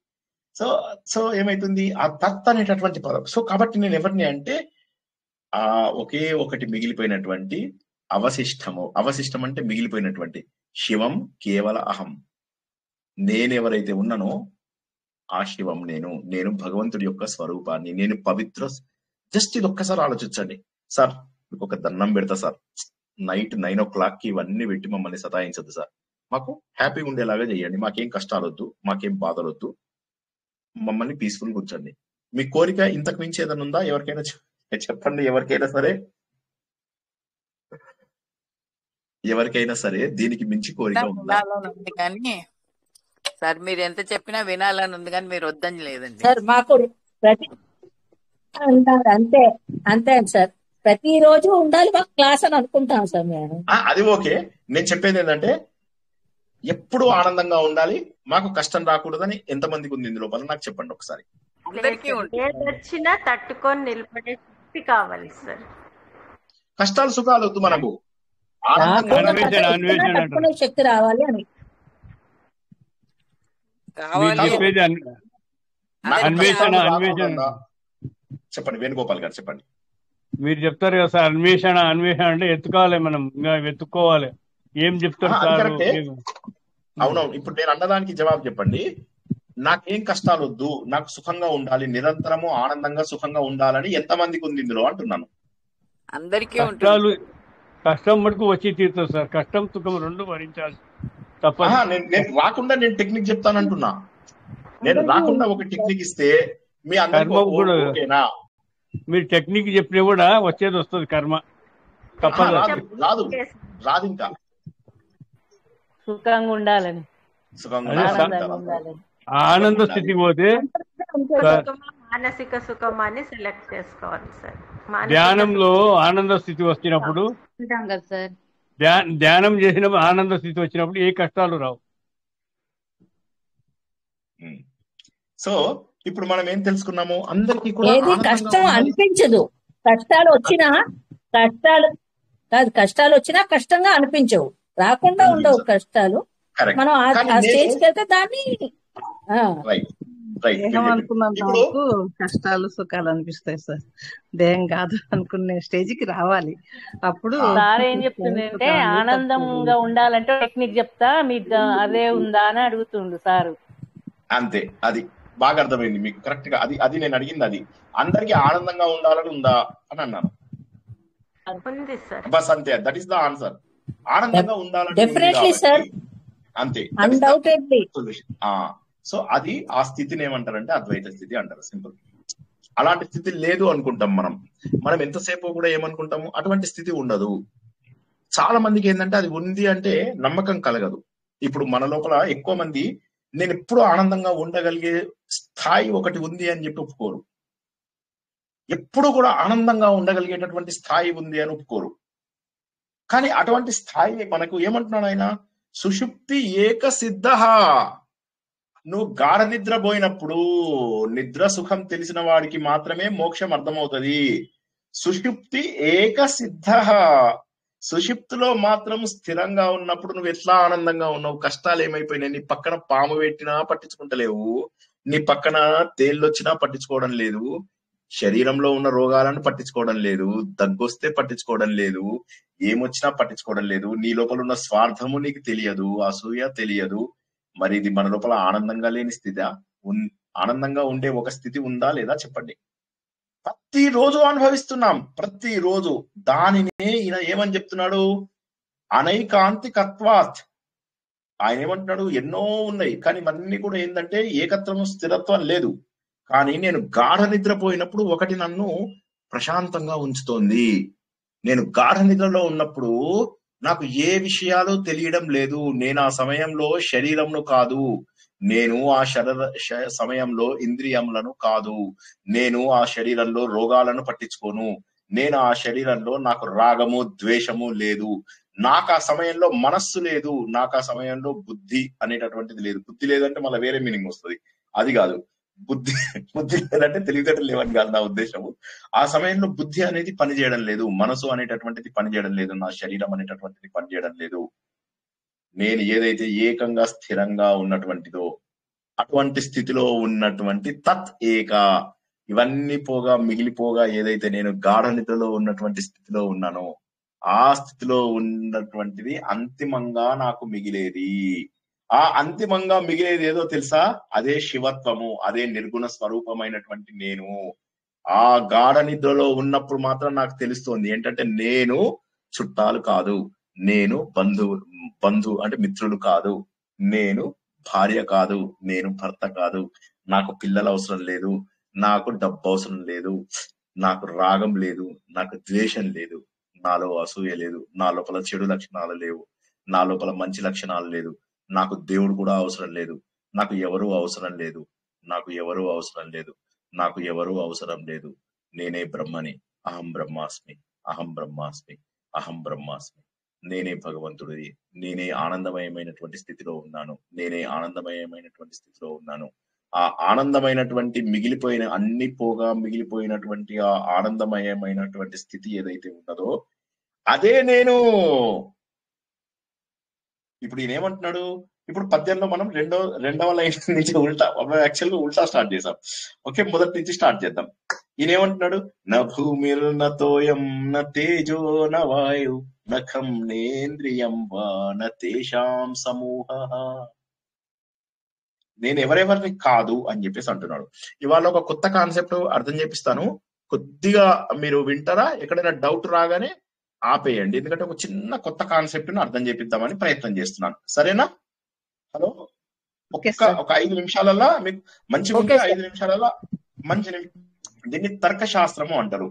[SPEAKER 1] సో ఏమైతుంది? ఆ తత్ అనేటటువంటి పదం. సో కాబట్టి నేను ఎవరిని అంటే, ఆ ఒకే ఒకటి మిగిలిపోయినటువంటి అవశిష్టము. అవశిష్టం అంటే మిగిలిపోయినటువంటి శివం కేవల అహం. నేనెవరైతే ఉన్నానో ఆ శివం నేను భగవంతుడి యొక్క స్వరూపాన్ని, నేను పవిత్ర. జస్ట్ ఇది ఒక్కసారి ఆలోచించండి. సార్ మీకు ఒక దండం పెడతా సార్, నైట్ 9 o'clock ఇవన్నీ పెట్టి మమ్మల్ని సతాయించద్దు సార్, మాకు హ్యాపీగా ఉండేలాగా చేయండి, మాకేం కష్టాలు వద్దు, మాకేం బాధలు వద్దు, మమ్మల్ని పీస్ఫుల్ గా ఉంచండి. మీ కోరిక ఇంతకు మించి ఏదైనా ఉందా? ఎవరికైనా చెప్పండి. ఎవరికైనా సరే దీనికి మించి కోరిక ఉందా?
[SPEAKER 5] కానీ సార్ మీరు ఎంత చెప్పినా వినాలని ఉంది, కానీ మీరు వద్దని లేదండి
[SPEAKER 4] సార్. మాకు ప్రతి అంతే అంతే సార్, ప్రతిరోజు ఉండాలి మాకు క్లాస్ అని అనుకుంటాం సార్ మేము.
[SPEAKER 1] అది ఓకే. నేను చెప్పేది ఏంటంటే, ఎప్పుడు ఆనందంగా ఉండాలి, మాకు కష్టం రాకూడదని ఎంతమందికి ఉంది ఇందులో లోపల నాకు చెప్పండి ఒకసారి.
[SPEAKER 5] అందరికీ
[SPEAKER 2] వచ్చినా తట్టుకొని నిలబడే శక్తి కావాలి సార్.
[SPEAKER 1] కష్టాలు సుఖాలు వద్దు మనకు,
[SPEAKER 4] తట్టుకునే శక్తి రావాలి అని
[SPEAKER 1] చెప్పండి. వేణుగోపాల్ గారు చెప్పండి.
[SPEAKER 6] మీరు చెప్తారు కదా సార్, అన్వేషణ అంటే ఎత్తుకోవాలి, మనం ఇంకా వెతుక్కోవాలి. ఏం చెప్తారు సార్?
[SPEAKER 1] అవునవును. ఇప్పుడు నేను అన్నదానికి జవాబు చెప్పండి. నాకేం కష్టాలు వద్దు, నాకు సుఖంగా ఉండాలి, నిరంతరము ఆనందంగా సుఖంగా ఉండాలని ఎంతమందికి ఉంది ఇందులో అంటున్నాను.
[SPEAKER 5] అందరికీ
[SPEAKER 6] కష్టం మటుకు వచ్చి తీరుతుంది సార్. కష్టం సుఖం రెండు భరించాలి తప్ప.
[SPEAKER 1] నేను రాకుండా నేను టెక్నిక్ చెప్తానంటున్నా. నేను రాకుండా ఒక టెక్నిక్ ఇస్తే మీ అందరికీ
[SPEAKER 6] మీరు టెక్నిక్ చెప్పినా కూడా వచ్చేది వస్తుంది కర్మ, తప్పదు.
[SPEAKER 1] రాదు ఇంకా
[SPEAKER 3] సుఖంగా ఉండాలని,
[SPEAKER 6] ఆనంద స్థితికి పోతే
[SPEAKER 2] మానసిక సుఖం అని సెలెక్ట్ చేసుకోవాలి సార్.
[SPEAKER 6] ధ్యానంలో ఆనంద స్థితి వచ్చినప్పుడు, ధ్యానం చేసినప్పుడు ఆనంద స్థితి వచ్చినప్పుడు ఏ కష్టాలు రావు.
[SPEAKER 1] సో ఇప్పుడు మనం ఏం తెలుసుకున్నాము? అందరికీ కూడా
[SPEAKER 4] ఏది కష్టం అనిపించదు. కష్టాలు వచ్చినా కష్టంగా అనిపించవు, రాకుండా ఉండవు కష్టాలు. మనం ఆ స్టేజ్కి వెళ్తే దాన్ని
[SPEAKER 1] రైట్,
[SPEAKER 3] దేహం
[SPEAKER 1] మీరు చెప్పింది.
[SPEAKER 3] అనుకున్నంత
[SPEAKER 1] ఇప్పుడు
[SPEAKER 3] వరకు కష్టాలు సుఖాలు అనిపిస్తాయి సార్. దేహం కాదు అనుకునే స్టేజ్కి రావాలి, అప్పుడు
[SPEAKER 1] ఆ,
[SPEAKER 2] సార్ ఏం
[SPEAKER 3] సుఖాలు
[SPEAKER 2] చెప్తుందంటే
[SPEAKER 3] కష్టాలు
[SPEAKER 2] ఆనందంగా ఉండాలంటే టెక్నిక్ చెప్తా, మీకు అదే ఉందా అని అడుగుతుండు సారు.
[SPEAKER 1] అంతే, అది బాగా అర్థమైంది మీకు కరెక్ట్ గా. అది అది నేను అడిగింది అది. అందరికి ఆనందంగా ఉండాలని ఉందా అని అన్నాను.
[SPEAKER 2] ఉంది సార్.
[SPEAKER 1] బస్ అంతే, దట్ ఈస్ ద ఆన్సర్. ఆనందంగా ఉండాలని ఉంది
[SPEAKER 4] డెఫినెట్లీ
[SPEAKER 1] కాబట్టి
[SPEAKER 4] సార్,
[SPEAKER 1] అంతే,
[SPEAKER 4] అన్డౌటెడ్లీ.
[SPEAKER 1] సొల్యూషన్. సో అది ఆ స్థితిని ఏమంటారంటే అద్వైత స్థితి అంటారు, సింపుల్. అలాంటి స్థితి లేదు అనుకుంటాం మనం. మనం ఎంతసేపు కూడా ఏమనుకుంటాము, అటువంటి స్థితి ఉండదు. చాలా మందికి ఏంటంటే అది ఉంది అంటే నమ్మకం కలగదు. ఇప్పుడు మన లోపల ఎక్కువ మంది నేను ఎప్పుడు ఆనందంగా ఉండగలిగే స్థాయి ఒకటి ఉంది అని చెప్పి ఒప్పుకోరు. ఎప్పుడు కూడా ఆనందంగా ఉండగలిగేటటువంటి స్థాయి ఉంది అని ఒప్పుకోరు. కానీ అటువంటి స్థాయి మనకు ఏమంటున్నాడు ఆయన, సుషుప్తి ఏక సిద్ధ. నువ్వు గాఢ నిద్ర పోయినప్పుడు నిద్ర సుఖం తెలిసిన వాడికి మాత్రమే మోక్షం అర్థమవుతుంది. సుషుప్తి ఏక సిద్ధ. సుషుప్తిలో మాత్రం స్థిరంగా ఉన్నప్పుడు నువ్వు ఎట్లా ఆనందంగా ఉన్నావు? కష్టాలు ఏమైపోయినాయి? నీ పక్కన పాము పెట్టినా పట్టించుకుంటలేవు, నీ పక్కన తేళ్ళొచ్చినా పట్టించుకోవడం లేదు, శరీరంలో ఉన్న రోగాలను పట్టించుకోవడం లేదు, దగ్గొస్తే పట్టించుకోవడం లేదు, ఏమొచ్చినా పట్టించుకోవడం లేదు. నీ లోపల ఉన్న స్వార్థము నీకు తెలియదు, అసూయ తెలియదు. మరి ఇది మన లోపల ఆనందంగా లేని స్థితి? ఆనందంగా ఉండే ఒక స్థితి ఉందా లేదా చెప్పండి? ప్రతిరోజు అనుభవిస్తున్నాం, ప్రతిరోజు. దానినే ఈయన ఏమని చెప్తున్నాడు, అనైకాంతికత్వాత్. ఆయన ఏమంటున్నాడు, ఎన్నో ఉన్నాయి కానీ ఇవన్నీ కూడా ఏంటంటే ఏకత్వము, స్థిరత్వం లేదు. కానీ నేను గాఢ నిద్రపోయినప్పుడు ఒకటి నన్ను ప్రశాంతంగా ఉంచుతోంది. నేను గాఢ నిద్రలో ఉన్నప్పుడు నాకు ఏ విషయాలు తెలియడం లేదు. నేను ఆ సమయంలో శరీరంను కాదు, నేను ఆ సమయంలో ఇంద్రియములను కాదు, నేను ఆ శరీరంలో రోగాలను పట్టించుకోను, నేను ఆ శరీరంలో నాకు రాగము ద్వేషము లేదు, నాకు ఆ సమయంలో మనస్సు లేదు, నాకు ఆ సమయంలో బుద్ధి అనేటటువంటిది లేదు. బుద్ధి లేదంటే మళ్ళీ వేరే మీనింగ్ వస్తుంది, అది కాదు. బుద్ధి లేదంటే తెలివితేటలు లేవని కాదు నా ఉద్దేశము. ఆ సమయంలో బుద్ధి అనేది పనిచేయడం లేదు, మనసు అనేటటువంటిది పనిచేయడం లేదు, నా శరీరం అనేటటువంటిది పనిచేయడం లేదు. నేను ఏదైతే ఏకంగా స్థిరంగా ఉన్నటువంటిదో అటువంటి స్థితిలో ఉన్నటువంటి తత్ ఏక. ఇవన్నీ పోగా మిగిలిపోగా ఏదైతే నేను గాఢ నిద్రలో ఉన్నటువంటి స్థితిలో ఉన్నానో ఆ స్థితిలో ఉన్నటువంటిది అంతిమంగా నాకు మిగిలేది. ఆ అంతిమంగా మిగిలేది ఏదో తెలుసా? అదే శివత్వము, అదే నిర్గుణ స్వరూపమైనటువంటి నేను. ఆ గాఢ నిద్రలో ఉన్నప్పుడు మాత్రం నాకు తెలుస్తోంది ఏంటంటే నేను చుట్టాలు కాదు, నేను బంధు అంటే మిత్రులు కాదు, నేను భార్య కాదు, నేను భర్త కాదు, నాకు పిల్లలు అవసరం లేదు, నాకు డబ్బు అవసరం లేదు, నాకు రాగం లేదు, నాకు ద్వేషం లేదు, నాలో అసూయ లేదు, నా లోపల చెడు లక్షణాలు లేవు, నా లోపల మంచి లక్షణాలు లేదు, నాకు దేవుడు కూడా అవసరం లేదు, నాకు ఎవరూ అవసరం లేదు, నాకు ఎవరూ అవసరం లేదు, నాకు ఎవరూ అవసరం లేదు. నేనే బ్రహ్మని, అహం బ్రహ్మాస్మి, అహం బ్రహ్మాస్మి, అహం బ్రహ్మాస్మి. నేనే భగవంతుడిది, నేనే ఆనందమయమైనటువంటి స్థితిలో ఉన్నాను, నేనే ఆనందమయమైనటువంటి స్థితిలో ఉన్నాను. ఆ ఆనందమైనటువంటి మిగిలిపోయిన అన్ని పోగా మిగిలిపోయినటువంటి ఆ ఆనందమయమైనటువంటి స్థితి ఏదైతే ఉన్నదో అదే నేను. ఇప్పుడు ఈయన ఏమంటున్నాడు, ఇప్పుడు పద్యంలో మనం రెండవ లైన్ నుంచి యాక్చువల్గా ఉల్టా స్టార్ట్ చేసాం. ఓకే, మొదటి నుంచి స్టార్ట్ చేద్దాం. ఈయన ఏమంటున్నాడు, న భూమిర్ న తోయం న తేజో న వాయు నఖం నేంద్రియం వా న తేషాం సమూహ. నేను ఎవరెవరిని కాదు అని చెప్పేసి అంటున్నాడు. ఇవాళ ఒక కొత్త కాన్సెప్ట్ అర్థం చేపిస్తాను, కొద్దిగా మీరు వింటారా? ఎక్కడైనా డౌట్ రాగానే ఆపేయండి, ఎందుకంటే ఒక చిన్న కొత్త కాన్సెప్ట్ ను అర్థం చేపిద్దామని ప్రయత్నం చేస్తున్నాను. సరేనా? హలో, ఒక 5 నిమిషాలలో మీకు మంచిగా ఉంటే 5 నిమిషాలలో మంచి దీన్ని తర్కశాస్త్రము అంటారు.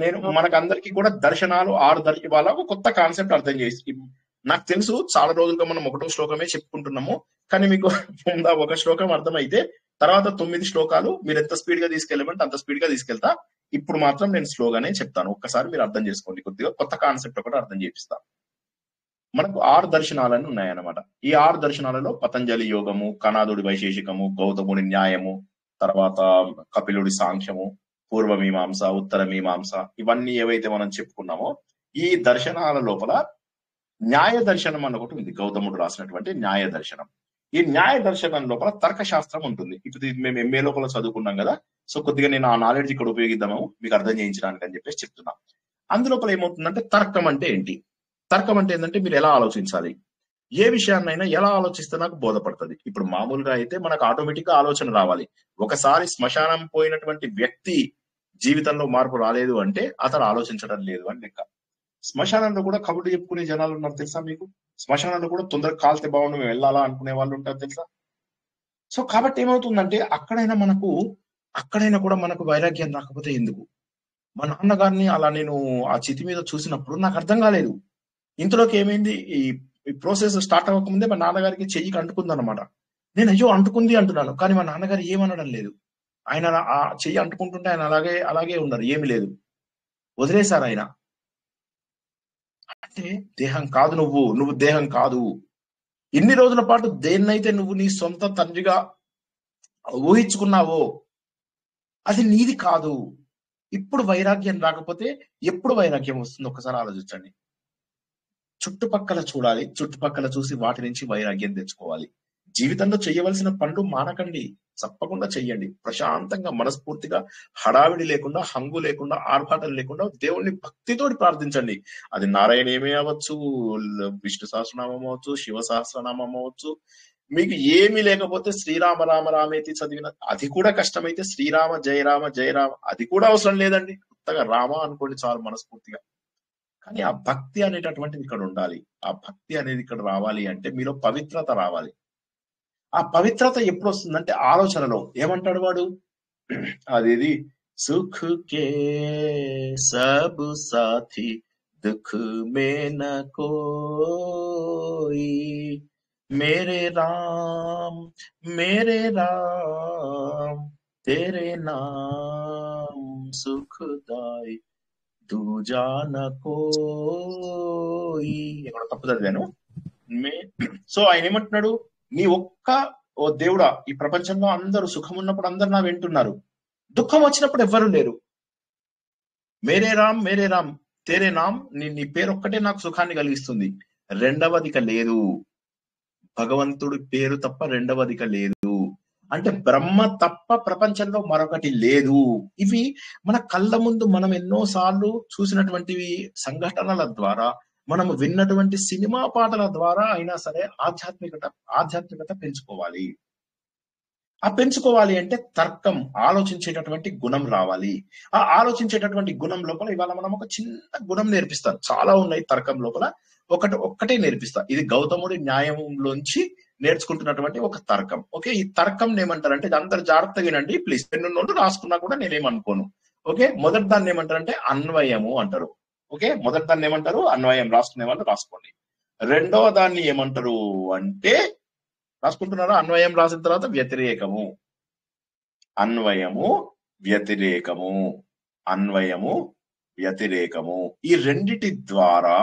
[SPEAKER 1] నేను మనకందరికి కూడా దర్శనాలు 6 ఇవాళ ఒక కొత్త కాన్సెప్ట్ అర్థం చేసి, నాకు తెలుసు చాలా రోజులుగా మనం 1వ శ్లోకమే చెప్పుకుంటున్నాము, కానీ మీకు ఒక శ్లోకం అర్థమైతే తర్వాత 9 శ్లోకాలు మీరు ఎంత స్పీడ్ గా తీసుకెళ్ళమంటే అంత స్పీడ్ గా తీసుకెళ్తా. ఇప్పుడు మాత్రం నేను స్లోగానే చెప్తాను, ఒక్కసారి మీరు అర్థం చేసుకోండి. కొద్దిగా కొత్త కాన్సెప్ట్ ఒకటి అర్థం చేపిస్తా. మనకు 6 దర్శనాలని ఉన్నాయన్నమాట. ఈ 6 దర్శనాలలో పతంజలి యోగము, కనాదుడి వైశేషికము, గౌతముడి న్యాయము, తర్వాత కపిలుడి సాంఖ్యము, పూర్వ మీమాంస, ఉత్తర మీమాంస, ఇవన్నీ ఏవైతే మనం చెప్పుకున్నామో ఈ దర్శనాల లోపల న్యాయ దర్శనం అని ఒకటి ఉంది, గౌతముడు రాసినటువంటి న్యాయ దర్శనం. ఈ న్యాయ దర్శనం లోపల తర్కశాస్త్రం ఉంటుంది. ఇప్పుడు ఇది మేము ఎంఏ లోపల చదువుకున్నాం కదా, సో కొద్దిగా నేను ఆ నాలెడ్జ్ ఇక్కడ ఉపయోగిద్దాము మీకు అర్థం చేయించడానికి అని చెప్పేసి చెప్తున్నా. అందులోపల ఏమవుతుందంటే తర్కం అంటే ఏంటి, తర్కం అంటే ఏంటంటే మీరు ఎలా ఆలోచించాలి, ఏ విషయాన్నైనా ఎలా ఆలోచిస్తే నాకు బోధపడుతుంది. ఇప్పుడు మామూలుగా అయితే మనకు ఆటోమేటిక్ గా ఆలోచన రావాలి. ఒకసారి శ్మశానం పోయినటువంటి వ్యక్తి జీవితంలో మార్పు రాలేదు అంటే అతను ఆలోచించడం లేదు అని లెక్క. శ్మశానంలో కూడా కబుర్లు చెప్పుకునే జనాలు ఉన్నారు తెలుసా మీకు. శ్మశానంలో కూడా తొందరగా కాలితే బాగుండు మేము వెళ్ళాలా అనుకునే వాళ్ళు ఉంటారు తెలుసా. సో కాబట్టి ఏమవుతుందంటే అక్కడైనా కూడా మనకు వైరాగ్యం రాకపోతే ఎందుకు. మా నాన్నగారిని అలా నేను ఆ చితి మీద చూసినప్పుడు నాకు అర్థం కాలేదు. ఇంతలోకి ఏమైంది, ఈ ప్రాసెస్ స్టార్ట్ అవ్వకముందే మా నాన్నగారికి చెయ్యికి అంటుకుందనమాట. నేను అయ్యో అంటుకుంది అంటున్నాను, కానీ మా నాన్నగారు ఏమనడం లేదు. ఆయన ఆ చెయ్యి అంటుకుంటుంటే ఆయన అలాగే ఉన్నారు, ఏమి లేదు, వదిలేశారు ఆయన. అంటే దేహం కాదు నువ్వు దేహం కాదు. ఇన్ని రోజుల పాటు దేన్నైతే నువ్వు నీ సొంత తండ్రిగా ఊహించుకున్నావో అది నీది కాదు. ఇప్పుడు వైరాగ్యం రాకపోతే ఎప్పుడు వైరాగ్యం వస్తుంది ఒకసారి ఆలోచించండి. చుట్టుపక్కల చూడాలి, చుట్టుపక్కల చూసి వాటి నుంచి వైరాగ్యం తెచ్చుకోవాలి. జీవితంలో చేయవలసిన పనులు మానకండి, తప్పకుండా చెయ్యండి. ప్రశాంతంగా మనస్ఫూర్తిగా హడావిడి లేకుండా, హంగు లేకుండా, ఆర్భాటం లేకుండా దేవుణ్ణి భక్తితోటి ప్రార్థించండి. అది నారాయణేమే అవ్వచ్చు, విష్ణు సహస్రనామం అవ్వచ్చు, శివ సహస్రనామం అవ్వచ్చు. మీకు ఏమీ లేకపోతే శ్రీరామ రామ రామేతి చదివిన అది కూడా కష్టమైతే శ్రీరామ జయ రామ జయ రామ అది కూడా అవసరం లేదండి. కొత్తగా రామ అనుకోండి చాలు మనస్ఫూర్తిగా. కానీ ఆ భక్తి అనేటటువంటిది ఇక్కడ ఉండాలి. ఆ భక్తి అనేది ఇక్కడ రావాలి అంటే మీలో పవిత్రత రావాలి. ఆ పవిత్రత ఎప్పుడు వస్తుందంటే ఆలోచనలో. ఏమంటాడు వాడు, అదేది సుఖ్ కే సబ్ సాథీ దుఃఖ్ మే న కోయి మేరే రామ్ తేరే నామ్ సుఖదాయి దూజా న కోయి. ఎక్కడ తప్పు చదివాను. సో ఆయన ఏమంటున్నాడు, నీ ఓ దేవుడా, ఈ ప్రపంచంలో అందరూ సుఖం ఉన్నప్పుడు అందరు నా వింటున్నారు, దుఃఖం వచ్చినప్పుడు ఎవ్వరూ లేరు. మేరే రామ్ తేరే నామ్, నీ పేరు ఒక్కటే నాకు సుఖాన్ని కలిగిస్తుంది, రెండవదిక లేదు. భగవంతుడి పేరు తప్ప రెండవదిక లేదు. అంటే బ్రహ్మ తప్ప ప్రపంచంలో మరొకటి లేదు. ఇవి మన కళ్ళ ముందు మనం ఎన్నోసార్లు చూసినటువంటివి సంఘటనల ద్వారా, మనం విన్నటువంటి సినిమా పాటల ద్వారా అయినా సరే ఆధ్యాత్మికత పెంచుకోవాలి. ఆ పెంచుకోవాలి అంటే తర్కం, ఆలోచించేటటువంటి గుణం రావాలి. ఆ ఆలోచించేటటువంటి గుణం లోపల ఇవాళ మనం ఒక చిన్న గుణం నేర్పిస్తాం. చాలా ఉన్నాయి తర్కం లోపల, ఒక్కటే నేర్పిస్తా. ఇది గౌతముడి న్యాయంలోంచి నేర్చుకుంటున్నటువంటి ఒక తర్కం. ఓకే, ఈ తర్కం ఏమంటారంటే, ఇది అందరు జాగ్రత్తగా వినండి ప్లీజ్. పెన్ను రాసుకున్నా కూడా నేనేమనుకోను. ఓకే, మొదటి దాన్ని ఏమంటారంటే అన్వయము అంటారు. ఓకే, మొదటి దాన్ని ఏమంటారు, అన్వయం. రాసుకునే వాళ్ళు రాసుకోండి. రెండవ దాన్ని ఏమంటారు అంటే, రాసుకుంటున్నారా, అన్వయం రాసిన తర్వాత వ్యతిరేకము. అన్వయము వ్యతిరేకము ఈ రెండిటి ద్వారా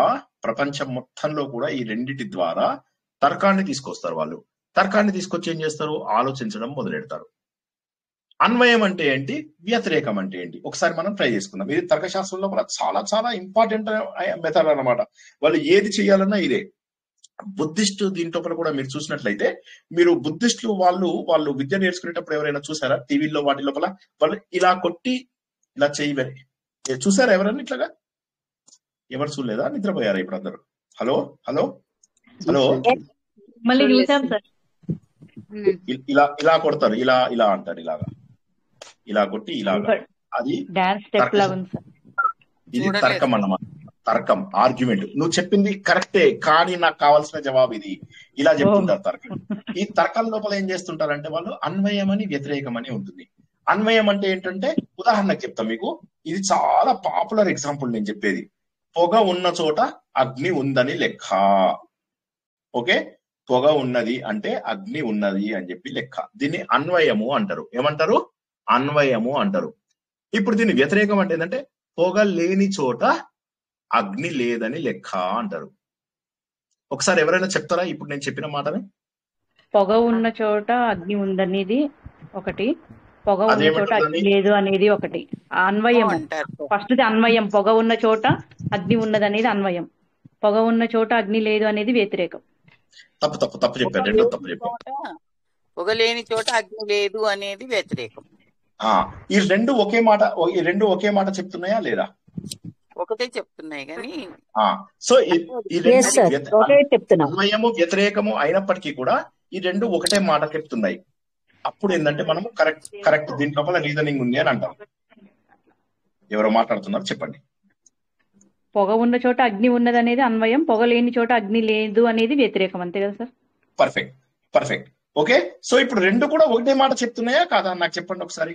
[SPEAKER 1] ప్రపంచం మొత్తంలో కూడా ఈ రెండిటి ద్వారా తర్కాన్ని తీసుకొస్తారు వాళ్ళు. తర్కాన్ని తీసుకొచ్చి ఏం చేస్తారు, ఆలోచించడం మొదలెడతారు. అన్వయం అంటే ఏంటి, వ్యతిరేకం అంటే ఏంటి, ఒకసారి మనం ట్రై చేసుకుందాం. ఇది తర్కశాస్త్రంలో కూడా చాలా చాలా ఇంపార్టెంట్ మెథడ్ అన్నమాట. వాళ్ళు ఏది చేయాలన్నా ఇదే. బుద్ధిస్ట్ దీంట్లో కూడా మీరు చూసినట్లయితే, మీరు బుద్ధిస్టులు వాళ్ళు విద్య నేర్చుకునేటప్పుడు ఎవరైనా చూసారా టీవీలో వాటి లోపల వాళ్ళు ఇలా కొట్టి ఇలా చేయవని చూసారా ఎవరన్నా ఇట్లాగా? ఎవరు చూడలేదా? నిద్రపోయారా ఇప్పుడు అందరు? హలో హలో హలో
[SPEAKER 2] మళ్ళీ చూసాం సార్.
[SPEAKER 1] ఇలా కొడతారు, ఇలా అంటారు, ఇలా కొట్టి ఇలాగా. అది
[SPEAKER 2] డాన్స్ స్టెప్ లాగా ఉంది సార్.
[SPEAKER 1] ఇది తర్కం అన్నమాట. తర్కం, ఆర్గ్యుమెంట్. నువ్వు చెప్పింది కరెక్టే, కానీ నాకు కావాల్సిన జవాబు ఇది, ఇలా చెప్తుంటారు తర్కం. ఈ తర్కం లోపల ఏం చేస్తుంటారంటే వాళ్ళు అన్వయం అని వ్యతిరేకం అని ఉంటుంది. అన్వయం అంటే ఏంటంటే, ఉదాహరణకు చెప్తా మీకు, ఇది చాలా పాపులర్ ఎగ్జాంపుల్ నేను చెప్పేది. పొగ ఉన్న చోట అగ్ని ఉందని లెక్క. ఓకే, పొగ ఉన్నది అంటే అగ్ని ఉన్నది అని చెప్పి లెక్క. దీన్ని అన్వయము అంటారు. ఏమంటారు? అన్వయము అంటారు. ఇప్పుడు దీన్ని వ్యతిరేకం అంటే ఏంటంటే, పొగ లేని చోట అగ్ని లేదని లెక్క అంటారు. ఒకసారి ఎవరైనా చెప్తారా ఇప్పుడు నేను చెప్పిన మాటని?
[SPEAKER 2] పొగ ఉన్న చోట అగ్ని ఉందనేది ఒకటి, పొగ ఉన్న చోట అగ్ని లేదు అనేది ఒకటి. అన్వయం ఫస్ట్ అన్వయం. పొగ ఉన్న చోట అగ్ని ఉన్నది అనేది అన్వయం, పొగ ఉన్న చోట అగ్ని లేదు అనేది వ్యతిరేకం.
[SPEAKER 1] తప్పు చెప్పారు, రెండో తప్పు చెప్పారు.
[SPEAKER 5] పొగ లేని చోట అగ్ని లేదు అనేది వ్యతిరేకం.
[SPEAKER 1] ఈ రెండు ఒకే మాట చెప్తున్నాయా లేదా?
[SPEAKER 5] ఒకటే చెప్తున్నాయి కానీ
[SPEAKER 1] సో ఈ రెండు అన్వయము వ్యతిరేకము అయినప్పటికీ కూడా ఈ రెండు ఒకటే మాట చెప్తున్నాయి. అప్పుడు ఏంటంటే మనము కరెక్ట్ దీని లోపల రీజనింగ్ ఉంది అని అంటాం. ఎవరో మాట్లాడుతున్నారు, చెప్పండి.
[SPEAKER 2] పొగ ఉన్న చోట అగ్ని ఉన్నది అనేది అన్వయం, పొగ లేని చోట అగ్ని లేదు అనేది వ్యతిరేకం, అంతే కదా సార్?
[SPEAKER 1] పర్ఫెక్ట్. ఓకే, సో ఇప్పుడు రెండు కూడా ఒకటే మాట చెప్తున్నాయా కాదా? నాకు చెప్పండి ఒకసారి.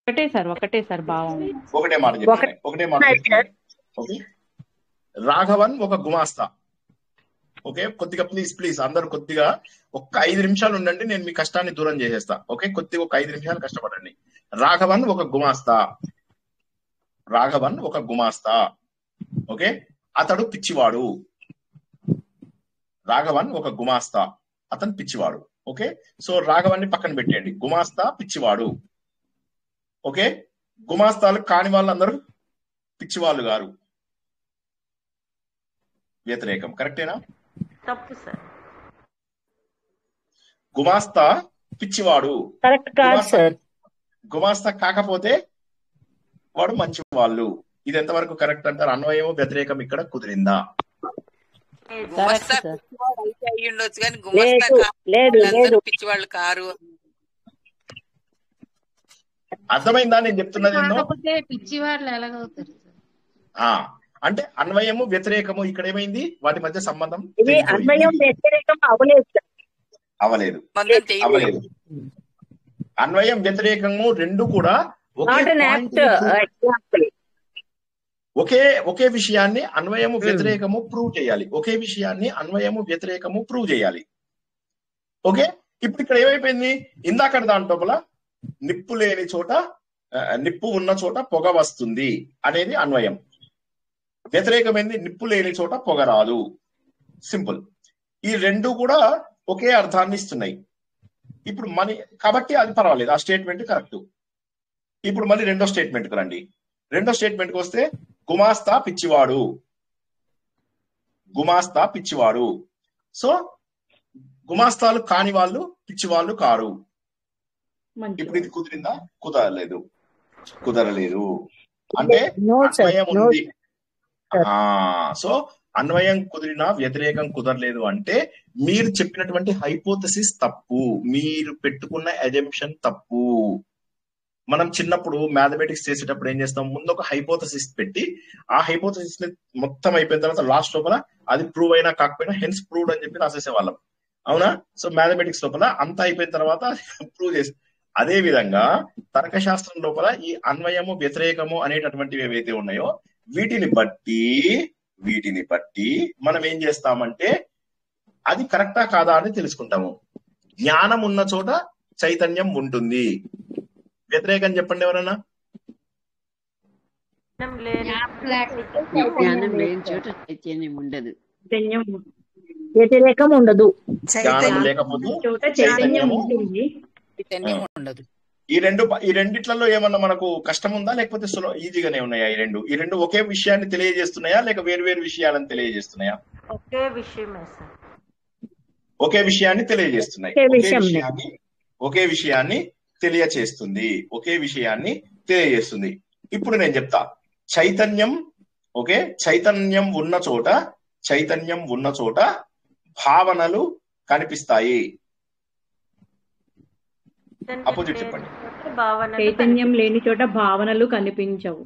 [SPEAKER 2] ఒకటే సార్ భావం.
[SPEAKER 1] ఒకటే మాట చెప్తున్నాయి. ఓకే, రాఘవన్ ఒక గుమాస్తా. ఓకే, కొద్దిగా ప్లీజ్ అందరు కొద్దిగా ఒక్క 5 నిమిషాలు ఉండండి, నేను మీ కష్టాన్ని దూరం చేసేస్తా. ఓకే, కొద్దిగా ఒక 5 నిమిషాలు కష్టపడండి. రాఘవన్ ఒక గుమాస్తా. ఓకే, అతడు పిచ్చివాడు. రాఘవన్ ఒక గుమాస్తా, అతను పిచ్చివాడు. ఓకే, సో రాఘవన్ని పక్కన పెట్టేయండి. గుమాస్తా పిచ్చివాడు. ఓకే, గుమాస్తాలు కాని వాళ్ళందరూ పిచ్చివాళ్ళు గారు. వ్యతిరేకం. కరెక్టేనా?
[SPEAKER 2] తప్పు సార్.
[SPEAKER 1] గుమాస్తా పిచ్చివాడు.
[SPEAKER 4] కరెక్ట్ కాదు సార్.
[SPEAKER 1] గుమాస్తా కాకపోతే వాడు మంచి వాళ్ళు. ఇది ఎంతవరకు కరెక్ట్ అంటారు? అన్వయము వ్యతిరేకం ఇక్కడ కుదిరిందా?
[SPEAKER 5] అయ్యుండొచ్చు కానీ గుమాస్తా పిచ్చివాళ్ళు కారు.
[SPEAKER 1] అర్థమైందా నేను చెప్తున్నది?
[SPEAKER 7] పిచ్చివాళ్ళు ఎలాగవుతారు?
[SPEAKER 1] అంటే అన్వయము వ్యతిరేకము ఇక్కడ ఏమైంది? వాటి మధ్య సంబంధం
[SPEAKER 4] అన్వయం వ్యతిరేకం అవ్వలేదు.
[SPEAKER 1] అన్వయం వ్యతిరేకము రెండు కూడా ఒకే విషయాన్ని అన్వయము వ్యతిరేకము ప్రూవ్ చేయాలి. ఒకే విషయాన్ని అన్వయము వ్యతిరేకము ప్రూవ్ చేయాలి. ఓకే, ఇప్పుడు ఇక్కడ ఏమైపోయింది? ఇందాక దాని లోపల నిప్పు ఉన్న చోట పొగ వస్తుంది అనేది అన్వయం. వ్యతిరేకమైంది నిప్పు లేని చోట పొగ రాదు. సింపుల్. ఈ రెండు కూడా ఒకే అర్థాన్ని ఇస్తున్నాయి. ఇప్పుడు కాబట్టి అది పర్వాలేదు, ఆ స్టేట్మెంట్ కరెక్ట్. ఇప్పుడు మళ్ళీ రెండో స్టేట్మెంట్కి రండి. రెండో స్టేట్మెంట్కి వస్తే గుమాస్తా పిచ్చివాడు. సో గుమాస్తాలు కాని వాళ్ళు పిచ్చివాళ్ళు కారు. ఇప్పుడు ఇది కుదిరిందా? కుదరలేదు. అంటే అన్వయం ఉంది. సో అన్వయం కుదిరినా వ్యతిరేకం కుదరలేదు అంటే మీరు చెప్పినటువంటి హైపోథసిస్ తప్పు, మీరు పెట్టుకున్న అజంప్షన్ తప్పు. మనం చిన్నప్పుడు మ్యాథమెటిక్స్ చేసేటప్పుడు ఏం చేస్తాం? ముందు ఒక హైపోథసిస్ పెట్టి ఆ హైపోథసిస్ ని మొత్తం అయిపోయిన తర్వాత లాస్ట్ లోపల అది ప్రూవ్ అయినా కాకపోయినా హెన్స్ ప్రూవ్డ్ అని చెప్పి రాసేసేవాళ్ళం, అవునా? సో మ్యాథమెటిక్స్ లోపల అంతా అయిపోయిన తర్వాత ప్రూవ్ చేసి, అదే విధంగా తర్కశాస్త్రం లోపల ఈ అన్వయము వ్యతిరేకము అనేటటువంటివి ఏవైతే ఉన్నాయో వీటిని బట్టి మనం ఏం చేస్తామంటే అది కరెక్టా కాదా అని తెలుసుకుంటాము. జ్ఞానం ఉన్న చోట చైతన్యం ఉంటుంది. వ్యతిరేకం చెప్పండి ఎవరన్నా.
[SPEAKER 4] వ్యతిరేకం ఉండదు.
[SPEAKER 1] జ్ఞానం లేకపోతే చైతన్యం ఉండదు. ఈ రెండిట్లలో ఏమన్నా మనకు కష్టం ఉందా, లేకపోతే ఈజీగానే ఉన్నాయా? ఈ రెండు ఒకే విషయాన్ని తెలియజేస్తున్నాయా, లేక వేరు వేరు విషయాలను తెలియజేస్తున్నాయా? ఒకే విషయాన్ని తెలియజేస్తున్నాయి. ఒకే విషయాన్ని తెలియజేస్తుంది. ఇప్పుడు నేను చెప్తా. చైతన్యం ఉన్న చోట భావనలు కనిపిస్తాయి. అపోజిట్ చెప్పండి.
[SPEAKER 2] చైతన్యం లేని చోట భావనలు కనిపించవు.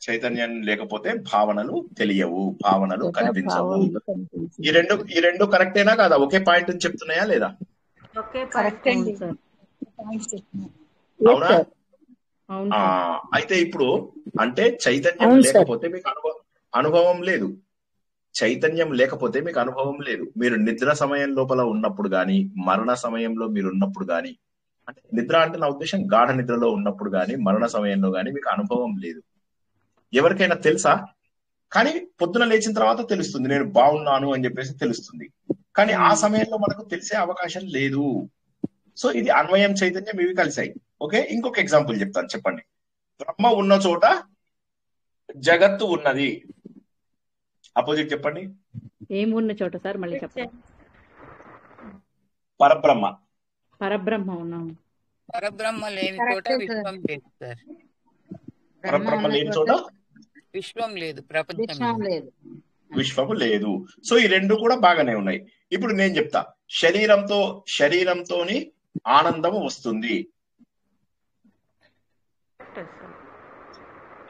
[SPEAKER 1] చైతన్యం లేకపోతే భావనలు తెలియవు, భావనలు కనిపించవు. ఈ రెండు కరెక్టేనా కాదా? ఒకే పాయింట్ చెప్తున్నాయా లేదా? అవునా? అయితే ఇప్పుడు అంటే చైతన్యం లేకపోతే మీకు అనుభవం లేదు. చైతన్యం లేకపోతే మీకు అనుభవం లేదు. మీరు నిద్ర సమయం లోపల ఉన్నప్పుడు గాని, మరణ సమయంలో మీరు ఉన్నప్పుడు గాని, అంటే నిద్ర అంటే నా ఉద్దేశం గాఢ నిద్రలో ఉన్నప్పుడు గాని, మరణ సమయంలో గాని మీకు అనుభవం లేదు. ఎవరికైనా తెలుసా? కానీ పొద్దున లేచిన తర్వాత తెలుస్తుంది, నేను బాగున్నాను అని చెప్పేసి తెలుస్తుంది. కానీ ఆ సమయంలో మనకు తెలిసే అవకాశం లేదు. సో ఇది అన్వయం, చైతన్యం ఇవి కలిసాయి. ఓకే, ఇంకొక ఎగ్జాంపుల్ చెప్తాను, చెప్పండి. బ్రహ్మ ఉన్న చోట జగత్తు ఉన్నది. అపోజిట్ చెప్పండి.
[SPEAKER 2] ఏం ఉన్న చోట సార్ మళ్ళీ చెప్పండి.
[SPEAKER 1] పరబ్రహ్మ.
[SPEAKER 2] పరబ్రహ్మ ఉన్నాం.
[SPEAKER 5] పరబ్రహ్మ లేని చోట విశ్వం లేదు సార్.
[SPEAKER 1] పరబ్రహ్మ లేని చోట
[SPEAKER 5] విశ్వం లేదు, ప్రపంచం లేదు,
[SPEAKER 1] విశ్వము లేదు. సో ఈ రెండు కూడా బాగానే ఉన్నాయి. ఇప్పుడు నేను చెప్తా, శరీరంతోని ఆనందము వస్తుంది.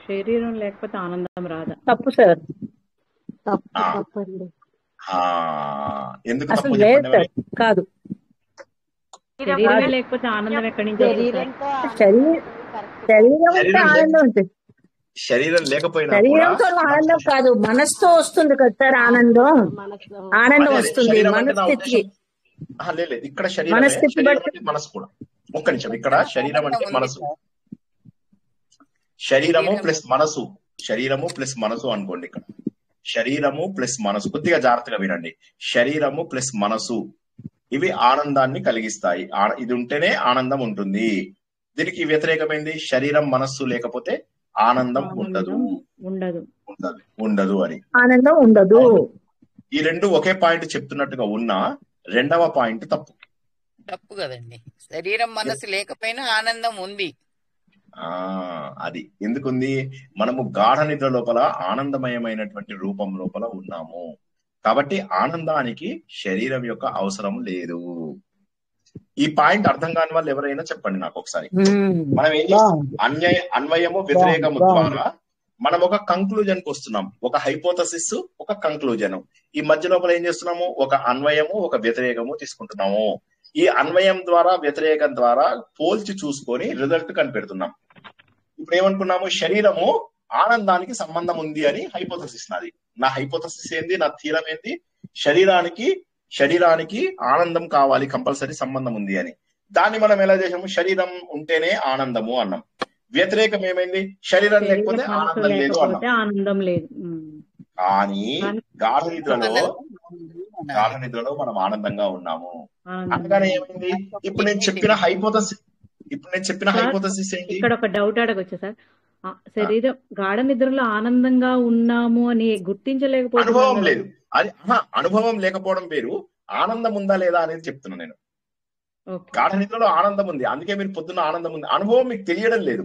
[SPEAKER 2] శరీరం లేకపోతే ఆనందం రాదా?
[SPEAKER 4] తప్పు సార్.
[SPEAKER 1] ఎందుకు
[SPEAKER 4] అసలు
[SPEAKER 1] తప్పు
[SPEAKER 4] లేదు
[SPEAKER 1] చెప్పండి
[SPEAKER 4] సార్, కాదు.
[SPEAKER 2] శరీరమే లేకపోతే ఆనందం ఎక్కడి నుంచి వస్తుంది సార్?
[SPEAKER 4] శరీరం ఉంటే ఆనందం ఉంటుంది.
[SPEAKER 1] శరీరం లేకపోయినా
[SPEAKER 4] శరీరంతో ఆనందం కాదు, మనసుతో వస్తుంది కదా సార్ ఆనందం. ఆనందం వస్తుంది మనస్థితికి.
[SPEAKER 1] లేదు, ఇక్కడ
[SPEAKER 4] మనస్థితి
[SPEAKER 1] శరీరం
[SPEAKER 4] బట్టి
[SPEAKER 1] మనసు కూడా. ఒక్క నిమిషం, ఇక్కడ శరీరం అంటే మనసు, శరీరము ప్లస్ మనసు, శరీరము ప్లస్ మనసు అనుకోండి. ఇక్కడ శరీరము ప్లస్ మనసు, కొద్దిగా జాగ్రత్తగా వినండి. శరీరము ప్లస్ మనసు ఇవి ఆనందాన్ని కలిగిస్తాయి. ఇది ఉంటేనే ఆనందం ఉంటుంది. దీనికి వ్యతిరేకమైంది శరీరం మనస్సు లేకపోతే ఆనందం ఉండదు అని.
[SPEAKER 4] ఆనందం ఉండదు.
[SPEAKER 1] ఈ రెండు ఒకే పాయింట్ చెప్తున్నట్టుగా ఉన్నా రెండవ పాయింట్ తప్పు
[SPEAKER 5] కదండి. శరీరం మనసు లేకపోయినా ఆనందం ఉంది.
[SPEAKER 1] అది ఎందుకుంది? మనము గాఢ నిద్ర లోపల ఆనందమయమైనటువంటి రూపం లోపల ఉన్నాము. కాబట్టి ఆనందానికి శరీరం యొక్క అవసరం లేదు. ఈ పాయింట్ అర్థం కాని వాళ్ళు ఎవరైనా చెప్పండి నాకు ఒకసారి. మనం ఏం చేస్తాం? అన్వయము వ్యతిరేకము ద్వారా మనం ఒక కంక్లూజన్ కు వస్తున్నాం. ఒక హైపోథసిస్, ఒక కంక్లూజన్. ఈ మధ్య లోపల ఏం చేస్తున్నాము? ఒక అన్వయము, ఒక వ్యతిరేకము తీసుకుంటున్నాము. ఈ అన్వయం ద్వారా వ్యతిరేకం ద్వారా పోల్చి చూసుకొని రిజల్ట్ కనిపెడుతున్నాం. ఇప్పుడు ఏమనుకున్నాము? శరీరము ఆనందానికి సంబంధం ఉంది అని హైపోథసిస్ నాది. నా హైపోథసిస్ ఏంది? నా థీరం ఏంది? శరీరానికి ఆనందం కావాలి, కంపల్సరీ సంబంధం ఉంది అని. దాన్ని మనం ఎలా చేసాము? శరీరం ఉంటేనే ఆనందము అన్నాం. వ్యతిరేకం ఏమైంది? శరీరం లేకపోతే ఆనందం లేదు అన్నాం. కానీ గాఢ నిద్రలో మనం ఆనందంగా ఉన్నాము. అందుకని ఏమైంది? ఇప్పుడు నేను చెప్పిన హైపోథసిస్ ఏంటి?
[SPEAKER 2] ఇక్కడ ఒక డౌట్ అడగొచ్చా సార్? శరీరం గాఢ నిద్రలో ఆనందంగా ఉన్నాము అని గుర్తించలేకపోతే
[SPEAKER 1] అనుభవం లేదు. అది అనుభవం లేకపోవడం వేరు, ఆనందం ఉందా లేదా అనేది చెప్తున్నా నేను. గాఢ నిద్రలో ఆనందం ఉంది, అందుకే మీరు పొద్దున్న ఆనందం ఉంది. అనుభవం మీకు తెలియడం లేదు.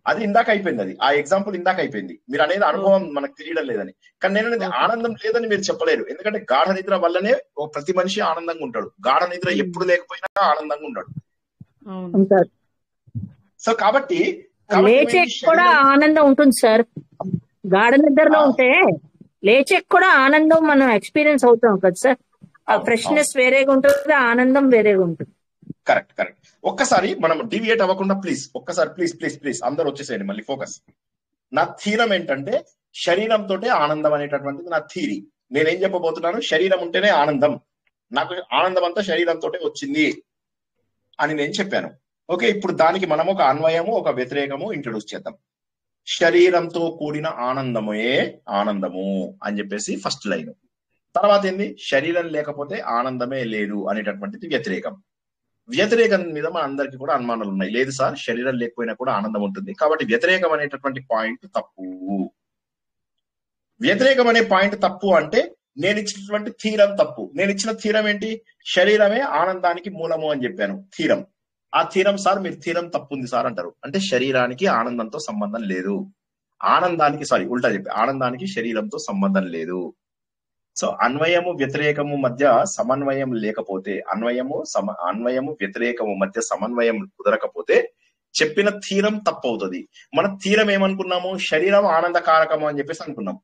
[SPEAKER 1] అది ఇందాక అయిపోయింది. అది ఆ ఎగ్జాంపుల్ ఇందాక అయిపోయింది. మీరు అనేది అనుభవం మనకు తెలియడం లేదని. కానీ నేను అనేది ఆనందం లేదని మీరు చెప్పలేరు. ఎందుకంటే గాఢ నిద్ర వల్లనే ప్రతి మనిషి ఆనందంగా ఉంటాడు. గాఢ నిద్ర ఎప్పుడు లేకపోయినా ఆనందంగా ఉంటాడు. సో కాబట్టి
[SPEAKER 4] లేచే కూడా ఆనందం ఉంటుంది సార్. గాఢ నిద్రలో ఉంటే లేచే కూడా ఆనందం మనం ఎక్స్పీరియన్స్ అవుతాం కదా సార్. ఆ ఫ్రెష్నెస్ వేరేగా ఉంటుంది, ఆనందం వేరేగా ఉంటుంది.
[SPEAKER 1] కరెక్ట్. ఒక్కసారి మనం డివియేట్ అవ్వకుండా ఒక్కసారి ప్లీజ్ అందరూ వచ్చేసేయండి. మళ్ళీ ఫోకస్. నా థీరం ఏంటంటే శరీరంతో ఆనందం అనేటటువంటిది నా థీరీ. నేనేం చెప్పబోతున్నాను? శరీరం ఉంటేనే ఆనందం, నాకు ఆనందం అంతా శరీరంతో వచ్చింది అని నేను చెప్పాను. ఓకే, ఇప్పుడు దానికి మనం ఒక అన్వయము, ఒక వ్యతిరేకము ఇంట్రొడ్యూస్ చేద్దాం. శరీరంతో కూడిన ఆనందమే ఆనందము అని చెప్పేసి ఫస్ట్ లైన్. తర్వాత ఏంది? శరీరం లేకపోతే ఆనందమే లేదు అనేటటువంటిది వ్యతిరేకం. వ్యతిరేకం మీద మన అందరికీ కూడా అనుమానాలు ఉన్నాయి. లేదు సార్, శరీరం లేకపోయినా కూడా ఆనందం ఉంటుంది, కాబట్టి వ్యతిరేకం అనేటటువంటి పాయింట్ తప్పు. వ్యతిరేకం అనే పాయింట్ తప్పు అంటే నేను ఇచ్చినటువంటి థీరం తప్పు. నేను ఇచ్చిన థీరం ఏంటి? శరీరమే ఆనందానికి మూలము అని చెప్పాను థీరం. ఆ థీరం సార్ మీరు థీరం తప్పు ఉంది సార్ అంటారు. అంటే శరీరానికి ఆనందంతో సంబంధం లేదు. ఉల్టా చెప్పి ఆనందానికి శరీరంతో సంబంధం లేదు. సో అన్వయము వ్యతిరేకము మధ్య సమన్వయం లేకపోతే, అన్వయము వ్యతిరేకము మధ్య సమన్వయం కుదరకపోతే చెప్పిన థీరం తప్పు అవుతుంది. మన థీరం ఏమనుకున్నాము? శరీరం ఆనందకారకము అని చెప్పేసి అనుకున్నాం.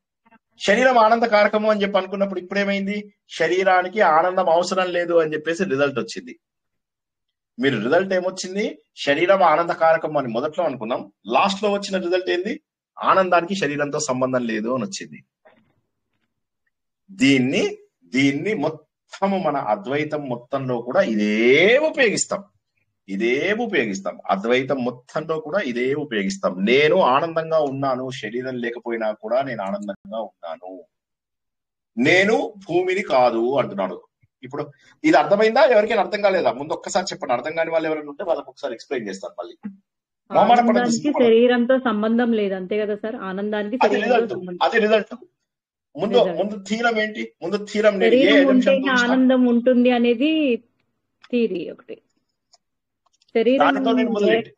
[SPEAKER 1] శరీరం ఆనందకారకము అని చెప్పి అనుకున్నప్పుడు ఇప్పుడు ఏమైంది? శరీరానికి ఆనందం అవసరం లేదు అని చెప్పేసి రిజల్ట్ వచ్చింది. మీరు రిజల్ట్ ఏమొచ్చింది? శరీరం ఆనందకారకం అని మొదట్లో అనుకున్నాం, లాస్ట్ లో వచ్చిన రిజల్ట్ ఏంది? ఆనందానికి శరీరంతో సంబంధం లేదు అని వచ్చింది. దీన్ని మొత్తము మన అద్వైతం మొత్తంలో కూడా ఇదే ఉపయోగిస్తాం. అద్వైతం మొత్తంలో కూడా ఇదే ఉపయోగిస్తాం. నేను ఆనందంగా ఉన్నాను, శరీరం లేకపోయినా కూడా నేను ఆనందంగా ఉన్నాను. నేను భూమిని కాదు అంటున్నాడు. ఇప్పుడు ఇది అర్థమైందా? ఎవరికైనా అర్థం కాలేదా? ముందు ఒక్కసారి చెప్పండి. అర్థం కాని వాళ్ళు ఎవరైనా ఉంటే వాళ్ళకి ఒకసారి ఎక్స్ప్లెయిన్ చేస్తాను. మళ్ళీ
[SPEAKER 2] శరీరంతో సంబంధం లేదు, అంతే కదా సార్? ఆనందానికి
[SPEAKER 1] అది రిజల్ట్. ముందు థీరం ఏంటి? ముందు థీరం నేను ఏ
[SPEAKER 2] శరీరం
[SPEAKER 1] ఎజంప్షన్
[SPEAKER 2] ఉంటేనే
[SPEAKER 1] చూసిన
[SPEAKER 2] ఆనందం ఉంటుంది అనేది థియరీ ఒకటి.
[SPEAKER 1] దానితో నేను మొదలెట్టి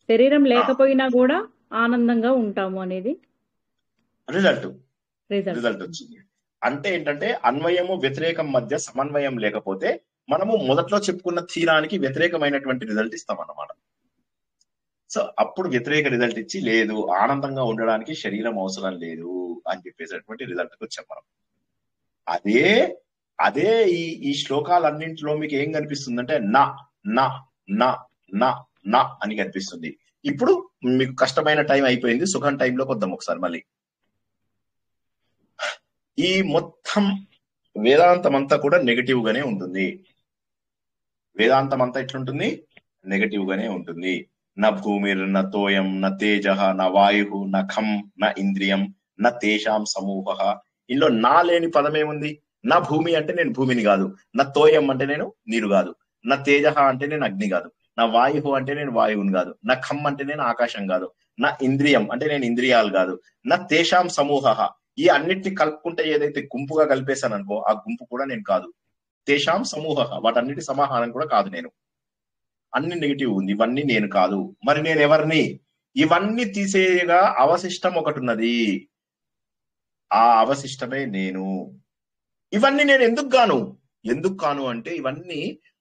[SPEAKER 2] శరీరం లేకపోయినా కూడా ఆనందంగా ఉంటాము అనేది
[SPEAKER 1] రిజల్ట్ వచ్చింది. అంటే ఏంటంటే అన్వయము వ్యతిరేకం మధ్య సమన్వయం లేకపోతే మనము మొదట్లో చెప్పుకున్న థీరానికి వ్యతిరేకమైనటువంటి రిజల్ట్ ఇస్తాం అన్నమాట. సో అప్పుడు వ్యతిరేక రిజల్ట్ ఇచ్చి లేదు ఆనందంగా ఉండడానికి శరీరం అవసరం లేదు అని చెప్పేసేటువంటి రిజల్ట్కి వచ్చాం మనం. అదే ఈ శ్లోకాలన్నింటిలో మీకు ఏం కనిపిస్తుందంటే నా నా నా నా నా అని కనిపిస్తుంది. ఇప్పుడు మీకు కష్టమైన టైం అయిపోయింది, సుఖం టైంలోకి వద్దాం ఒకసారి మళ్ళీ. ఈ మొత్తం వేదాంతం అంతా కూడా నెగటివ్ గానే ఉంటుంది. వేదాంతం అంతా ఎట్లుంటుంది? నెగటివ్ గానే ఉంటుంది. న భూమిర్ న తోయం న తేజ న వాయు న ఖం న ఇంద్రియం న తేషాం సమూహ. ఇందులో నా లేని పదం ఏముంది? నా భూమి అంటే నేను భూమిని కాదు, నా తోయం అంటే నేను నీరు కాదు, నా తేజ అంటే నేను అగ్ని కాదు, నా వాయు అంటే నేను వాయువుని కాదు, నా ఖం అంటే నేను ఆకాశం కాదు, నా ఇంద్రియం అంటే నేను ఇంద్రియాలు కాదు, నా తేషాం సమూహ. ఈ అన్నిటిని కలుపుకుంటే ఏదైతే గుంపుగా కలిపేశాను అనుకో ఆ గుంపు కూడా నేను కాదు. తేషాం సమూహ, వాటన్నిటి సమాహారం కూడా కాదు నేను. అన్ని నెగిటివ్ ఉంది, ఇవన్నీ నేను కాదు. మరి నేను ఎవరిని? ఇవన్నీ తీసేయగా అవశిష్టం ఒకటి ఉన్నది, ఆ అవశిష్టమే నేను. ఇవన్నీ నేను ఎందుకు కాను అంటే ఇవన్నీ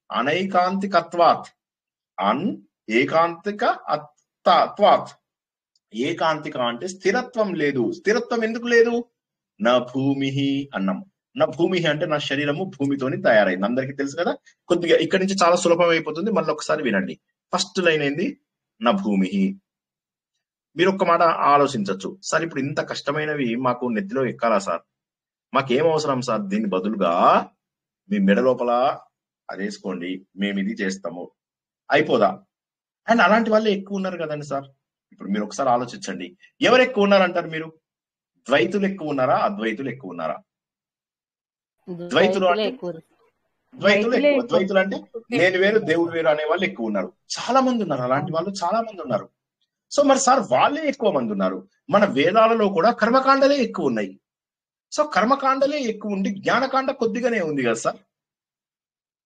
[SPEAKER 1] అనైకాంతికత్వాత్ ఏకాంతిక అత్వాత్. ఏకాంతిక అంటే స్థిరత్వం లేదు. స్థిరత్వం ఎందుకు లేదు? నా భూమి అన్నాం. నా భూమి అంటే నా శరీరము భూమితోని తయారైంది, అందరికీ తెలుసు కదా. కొద్దిగా ఇక్కడి నుంచి చాలా సులభం అయిపోతుంది, మళ్ళీ ఒకసారి వినండి. ఫస్ట్ లైన్ ఏంది? నా భూమి. మీరు ఒక్క మాట ఆలోచించవచ్చు, సార్ ఇప్పుడు ఇంత కష్టమైనవి మాకు నెత్తిలో ఎక్కాలా సార్? మాకేం అవసరం సార్? దీని బదులుగా మీ మెడ లోపల అదేసుకోండి, మేము ఇది చేస్తాము, అయిపోదా? అండ్ అలాంటి వాళ్ళే ఎక్కువ ఉన్నారు కదండి సార్. ఇప్పుడు మీరు ఒకసారి ఆలోచించండి, ఎవరు ఎక్కువ ఉన్నారంటారు మీరు? ద్వైతులు ఎక్కువ ఉన్నారా, అద్వైతులు ఎక్కువ ఉన్నారా? ద్వైతులు ఎక్కువ. ద్వైతులు అంటే నేను వేరు దేవుడు వేరు అనే వాళ్ళు ఎక్కువ ఉన్నారు, చాలా మంది ఉన్నారు. అలాంటి వాళ్ళు చాలా మంది ఉన్నారు. సో మరి సార్ వాళ్ళే ఎక్కువ మంది ఉన్నారు. మన వేదాలలో కూడా కర్మకాండలే ఎక్కువ ఉన్నాయి. సో కర్మకాండలే ఎక్కువ ఉండి జ్ఞానకాండ కొద్దిగానే ఉంది కదా సార్.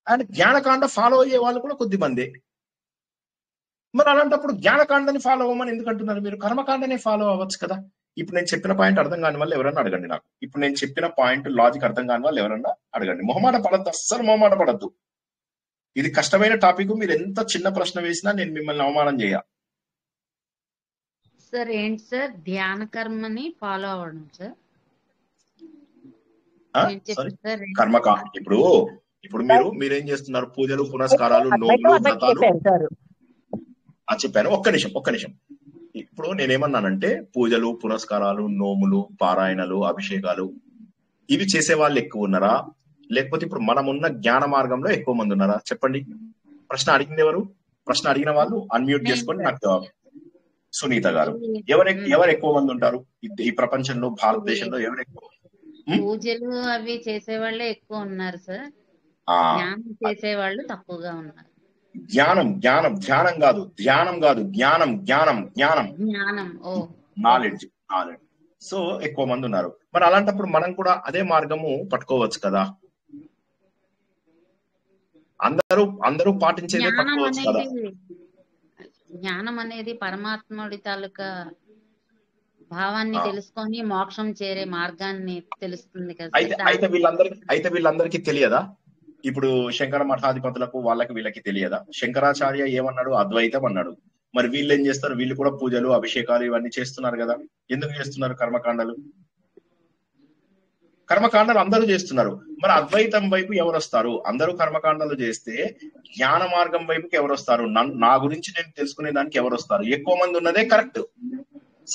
[SPEAKER 1] అండ్ జ్ఞానకాండ ఫాలో అయ్యే వాళ్ళు కూడా కొద్ది మందే. మరి అలాంటప్పుడు జ్ఞానకాండని ఫాలో అవ్వమని ఎందుకు అంటున్నారు మీరు? కర్మకాండనే ఫాలో అవ్వచ్చు కదా. ఇప్పుడు నేను చెప్పిన పాయింట్ అర్థం కాని వాళ్ళు ఎవరన్నా అడగండి నాకు. ఇప్పుడు నేను చెప్పిన పాయింట్ లాజిక్ అర్థం కాని వాళ్ళు ఎవరన్నా అడగండి. మొహమాట పడద్దు, అస్సలు మొహమాట పడద్దు. ఇది కష్టమైన టాపిక్, మీరు ఎంత చిన్న ప్రశ్న వేసినా నేను మిమ్మల్ని అవమానం చేయ.
[SPEAKER 7] సార్ ఏంటి సార్ ధ్యాన కర్మని ఫాలో అవ్వడం సార్?
[SPEAKER 1] కర్మకాండ ఇప్పుడు మీరేం చేస్తున్నారు? పూజలు, పునస్కారాలు, నోములు, వ్రతాలు. చెప్పాను, ఒక్క నిమిషం. ఇప్పుడు నేనేమన్నానంటే పూజలు, పునస్కారాలు, నోములు, పారాయణలు, అభిషేకాలు ఇవి చేసే వాళ్ళు ఎక్కువ ఉన్నారా, లేకపోతే ఇప్పుడు మనమున్న జ్ఞాన మార్గంలో ఎక్కువ మంది ఉన్నారా? చెప్పండి. ప్రశ్న అడిగింది ఎవరు? ప్రశ్న అడిగిన వాళ్ళు అన్మ్యూట్ చేసుకొని నాకు జవాబు. సునీత గారు, ఎవరు ఎక్కువ మంది ఉంటారు ఈ ప్రపంచంలో, భారతదేశంలో? ఎవరు ఎక్కువ?
[SPEAKER 7] పూజలు అవి చేసేవాళ్ళే ఎక్కువ ఉన్నారు సార్, ధ్యానం చేసేవాళ్ళు తక్కువగా ఉన్నారు. ధ్యానం కాదు,
[SPEAKER 1] నాలెడ్జ్. సో ఎక్కువ మంది ఉన్నారు. మరి అలాంటప్పుడు మనం కూడా అదే మార్గము పట్టుకోవచ్చు కదా. అందరూ పాటించేదే పట్టుకోవచ్చు కదా.
[SPEAKER 7] జ్ఞానం అనేది పరమాత్ముడి తాలూకా భావాన్ని తెలుసుకొని మోక్షం చేరే మార్గాన్ని తెలుస్తుంది కదా.
[SPEAKER 1] అయితే వీళ్ళందరికీ తెలియదా? ఇప్పుడు శంకర మఠాధిపతులకు వీళ్ళకి తెలియదా? శంకరాచార్య ఏమన్నాడు? అద్వైతం అన్నాడు. మరి వీళ్ళు ఏం చేస్తారు? వీళ్ళు కూడా పూజలు, అభిషేకాలు ఇవన్నీ చేస్తున్నారు కదా. ఎందుకు చేస్తున్నారు? కర్మకాండలు అందరూ చేస్తున్నారు. మరి అద్వైతం వైపు ఎవరు వస్తారు? అందరూ కర్మకాండలు చేస్తే జ్ఞాన మార్గం వైపుకి ఎవరు వస్తారు? నా గురించి నేను తెలుసుకునే దానికి ఎవరు వస్తారు? ఎక్కువ మంది ఉన్నదే కరెక్ట్.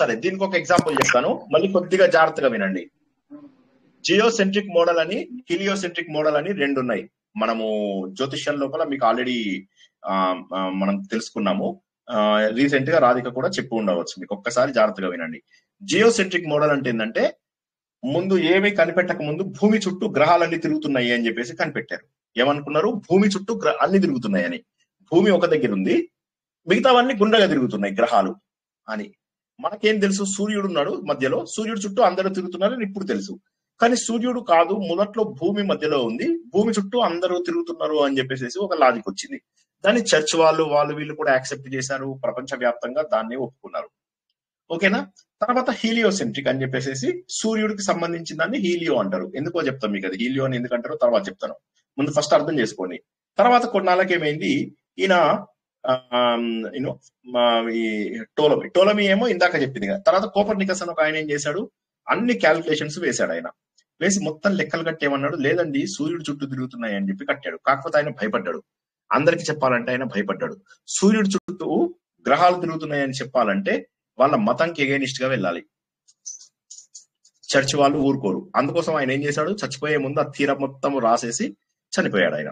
[SPEAKER 1] సరే, దీనికి ఒక ఎగ్జాంపుల్ చెప్తాను, మళ్ళీ కొద్దిగా జాగ్రత్తగా వినండి. జియోసెంట్రిక్ మోడల్ అని, హీలియోసెంట్రిక్ మోడల్ అని రెండు ఉన్నాయి. మనము జ్యోతిష్యం లోపల మీకు ఆల్రెడీ మనం తెలుసుకున్నాము. రీసెంట్ గా రాధిక కూడా చెప్పు ఉండవచ్చు మీకు. ఒక్కసారి జాగ్రత్తగా వినండి. జియోసెంట్రిక్ మోడల్ అంటే ఏంటంటే, ముందు ఏమీ కనిపెట్టక ముందు భూమి చుట్టూ గ్రహాలన్నీ తిరుగుతున్నాయి అని చెప్పేసి కనిపెట్టారు. ఏమనుకున్నారు? భూమి చుట్టూ అన్ని తిరుగుతున్నాయి అని. భూమి ఒక దగ్గర ఉంది, మిగతావన్నీ గుండ్రగా తిరుగుతున్నాయి గ్రహాలు అని. మనకేం తెలుసు? సూర్యుడు ఉన్నాడు మధ్యలో, సూర్యుడు చుట్టూ అందరూ తిరుగుతున్నారని ఇప్పుడు తెలుసు. కానీ సూర్యుడు కాదు, మొదట్లో భూమి మధ్యలో ఉంది, భూమి చుట్టూ అందరూ తిరుగుతున్నారు అని చెప్పేసి ఒక లాజిక్ వచ్చింది. దాన్ని చర్చ్ వాళ్ళు వీళ్ళు కూడా యాక్సెప్ట్ చేశారు, ప్రపంచవ్యాప్తంగా దాన్ని ఒప్పుకున్నారు. ఓకేనా? తర్వాత హీలియోసెంట్రిక్ అని చెప్పేసి సూర్యుడికి సంబంధించిన దాన్ని హీలియో అంటారు. ఎందుకో చెప్తాను మీకు, అది హీలియో అని ఎందుకంటారో తర్వాత చెప్తాను. ముందు ఫస్ట్ అర్థం చేసుకోండి. తర్వాత కొన్నాళ్ళకి ఏమైంది, ఈయన ఈ టోలమీ ఏమో ఇందాక చెప్పింది కదా. తర్వాత కోపర్నికస్ అని ఒక ఆయన ఏం చేశాడు, అన్ని క్యాలిక్యులేషన్స్ వేశాడు. ఆయన వేసి మొత్తం లెక్కలు కట్టి ఏమన్నాడు, లేదండి సూర్యుడు చుట్టూ తిరుగుతున్నాయి అని చెప్పి కట్టాడు. కాకపోతే ఆయన భయపడ్డాడు, అందరికి చెప్పాలంటే ఆయన భయపడ్డాడు. సూర్యుడు చుట్టూ గ్రహాలు తిరుగుతున్నాయని చెప్పాలంటే వాళ్ళ మతంకి ఎగైనిస్ట్ గా వెళ్ళాలి, చర్చ్ వాళ్ళు ఊరుకోరు. అందుకోసం ఆయన ఏం చేశాడు, చచ్చిపోయే ముందు ఆ తీర మొత్తం రాసేసి చనిపోయాడు. ఆయన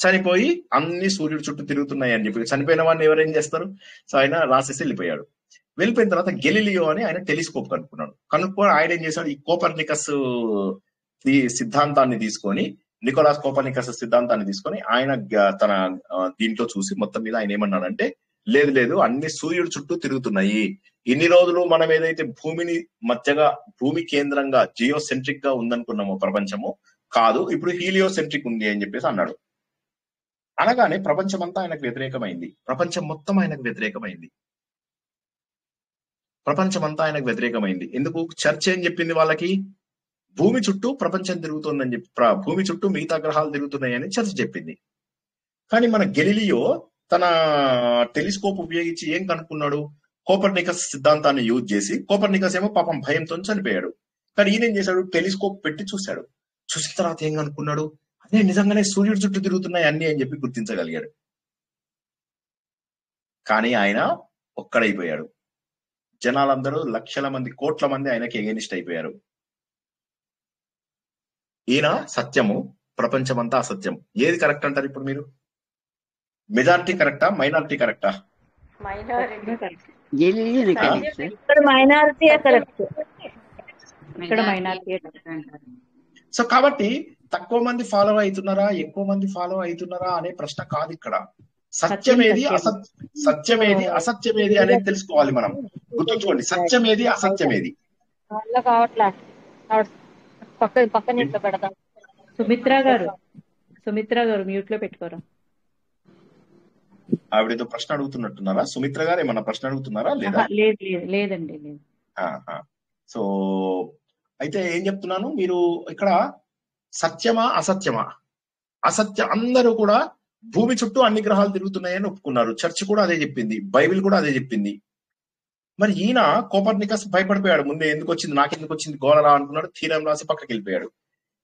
[SPEAKER 1] చనిపోయి అన్ని సూర్యుడు చుట్టూ తిరుగుతున్నాయి అని చెప్పి, చనిపోయిన వాడిని ఎవరేం చేస్తారు, సో ఆయన రాసేసి వెళ్ళిపోయాడు. వెళ్ళిపోయిన తర్వాత గెలీలియో అని ఆయన టెలిస్కోప్ కనుక్కొని ఆయన ఏం చేశాడు, ఈ కోపర్నికస్ సిద్ధాంతాన్ని తీసుకొని, నికోలాస్ కోపర్నికస్ సిద్ధాంతాన్ని తీసుకొని ఆయన తన దీంట్లో చూసి మొత్తం మీద ఆయన ఏమన్నాడంటే, లేదు అన్ని సూర్యుడు చుట్టూ తిరుగుతున్నాయి. ఇన్ని రోజులు మనం ఏదైతే భూమిని మధ్యగా, భూమి కేంద్రంగా జియోసెంట్రిక్ గా ఉందనుకున్నామో ప్రపంచము, కాదు ఇప్పుడు హీలియోసెంట్రిక్ ఉంది అని చెప్పేసి అన్నాడు. అనగానే ప్రపంచం అంతా ఆయనకు వ్యతిరేకమైంది, ప్రపంచం మొత్తం ఆయనకు వ్యతిరేకమైంది, ప్రపంచం అంతా ఆయనకు వ్యతిరేకమైంది. ఎందుకు? చర్చ్ ఏం చెప్పింది వాళ్ళకి, భూమి చుట్టూ ప్రపంచం తిరుగుతుందని చెప్పి, భూమి చుట్టూ మిగతా గ్రహాలు తిరుగుతున్నాయని చర్చ్ చెప్పింది. కానీ మన గెలీలియో తన టెలిస్కోప్ ఉపయోగించి ఏం కనుక్కున్నాడు, కోపర్నికస్ సిద్ధాంతాన్ని యూజ్ చేసి, కోపర్నికస్ ఏమో పాపం భయంతో చనిపోయాడు. కానీ ఈయన ఏం చేశాడు, టెలిస్కోప్ పెట్టి చూశాడు. చూసిన తర్వాత ఏం కనుక్కున్నాడు, అదే నిజంగానే సూర్యుడు చుట్టూ తిరుగుతున్నాయి అన్ని అని చెప్పి గుర్తించగలిగాడు. కానీ ఆయన ఒక్కడైపోయాడు. జనాలందరూ లక్షల మంది, కోట్ల మంది ఆయనకి ఎగెనిస్ట్ అయిపోయారు. ఈయన సత్యము, ప్రపంచమంతా అసత్యం. ఏది కరెక్ట్ అంటారు ఇప్పుడు మీరు? మెజారిటీ కరెక్టా, మైనారిటీ కరెక్టా? సో కాబట్టి తక్కువ మంది ఫాలో అవుతున్నారా, ఎక్కువ మంది ఫాలో అవుతున్నారా అనే ప్రశ్న కాదు ఇక్కడ. సత్యమేది సత్యమేది అసత్యమేది అనేది తెలుసుకోవాలి మనం. గుర్తుంచుకోండి, సత్యమేది అసత్యమేది.
[SPEAKER 2] సుమిత్ర గారు మ్యూట్ లో పెట్టుకోరా.
[SPEAKER 1] ఆవిడేదో ప్రశ్న అడుగుతున్నట్టున్నారా? సుమిత్ర గారు ఏమన్నా ప్రశ్న అడుగుతున్నారా లేదా?
[SPEAKER 2] లేదండి.
[SPEAKER 1] సో అయితే ఏం చెప్తున్నాను, మీరు ఇక్కడ సత్యమా అసత్యమా? అందరూ కూడా భూమి చుట్టూ అన్ని గ్రహాలు తిరుగుతున్నాయని ఒప్పుకున్నారు. చర్చ్ కూడా అదే చెప్పింది, బైబిల్ కూడా అదే చెప్పింది. మరి ఈయన కోపర్నికస్ భయపడిపోయాడు. ముందే ఎందుకు వచ్చింది, నాకెందుకు వచ్చింది గోలరా అనుకున్నాడు, తీరం రాసి పక్కకి వెళ్ళిపోయాడు.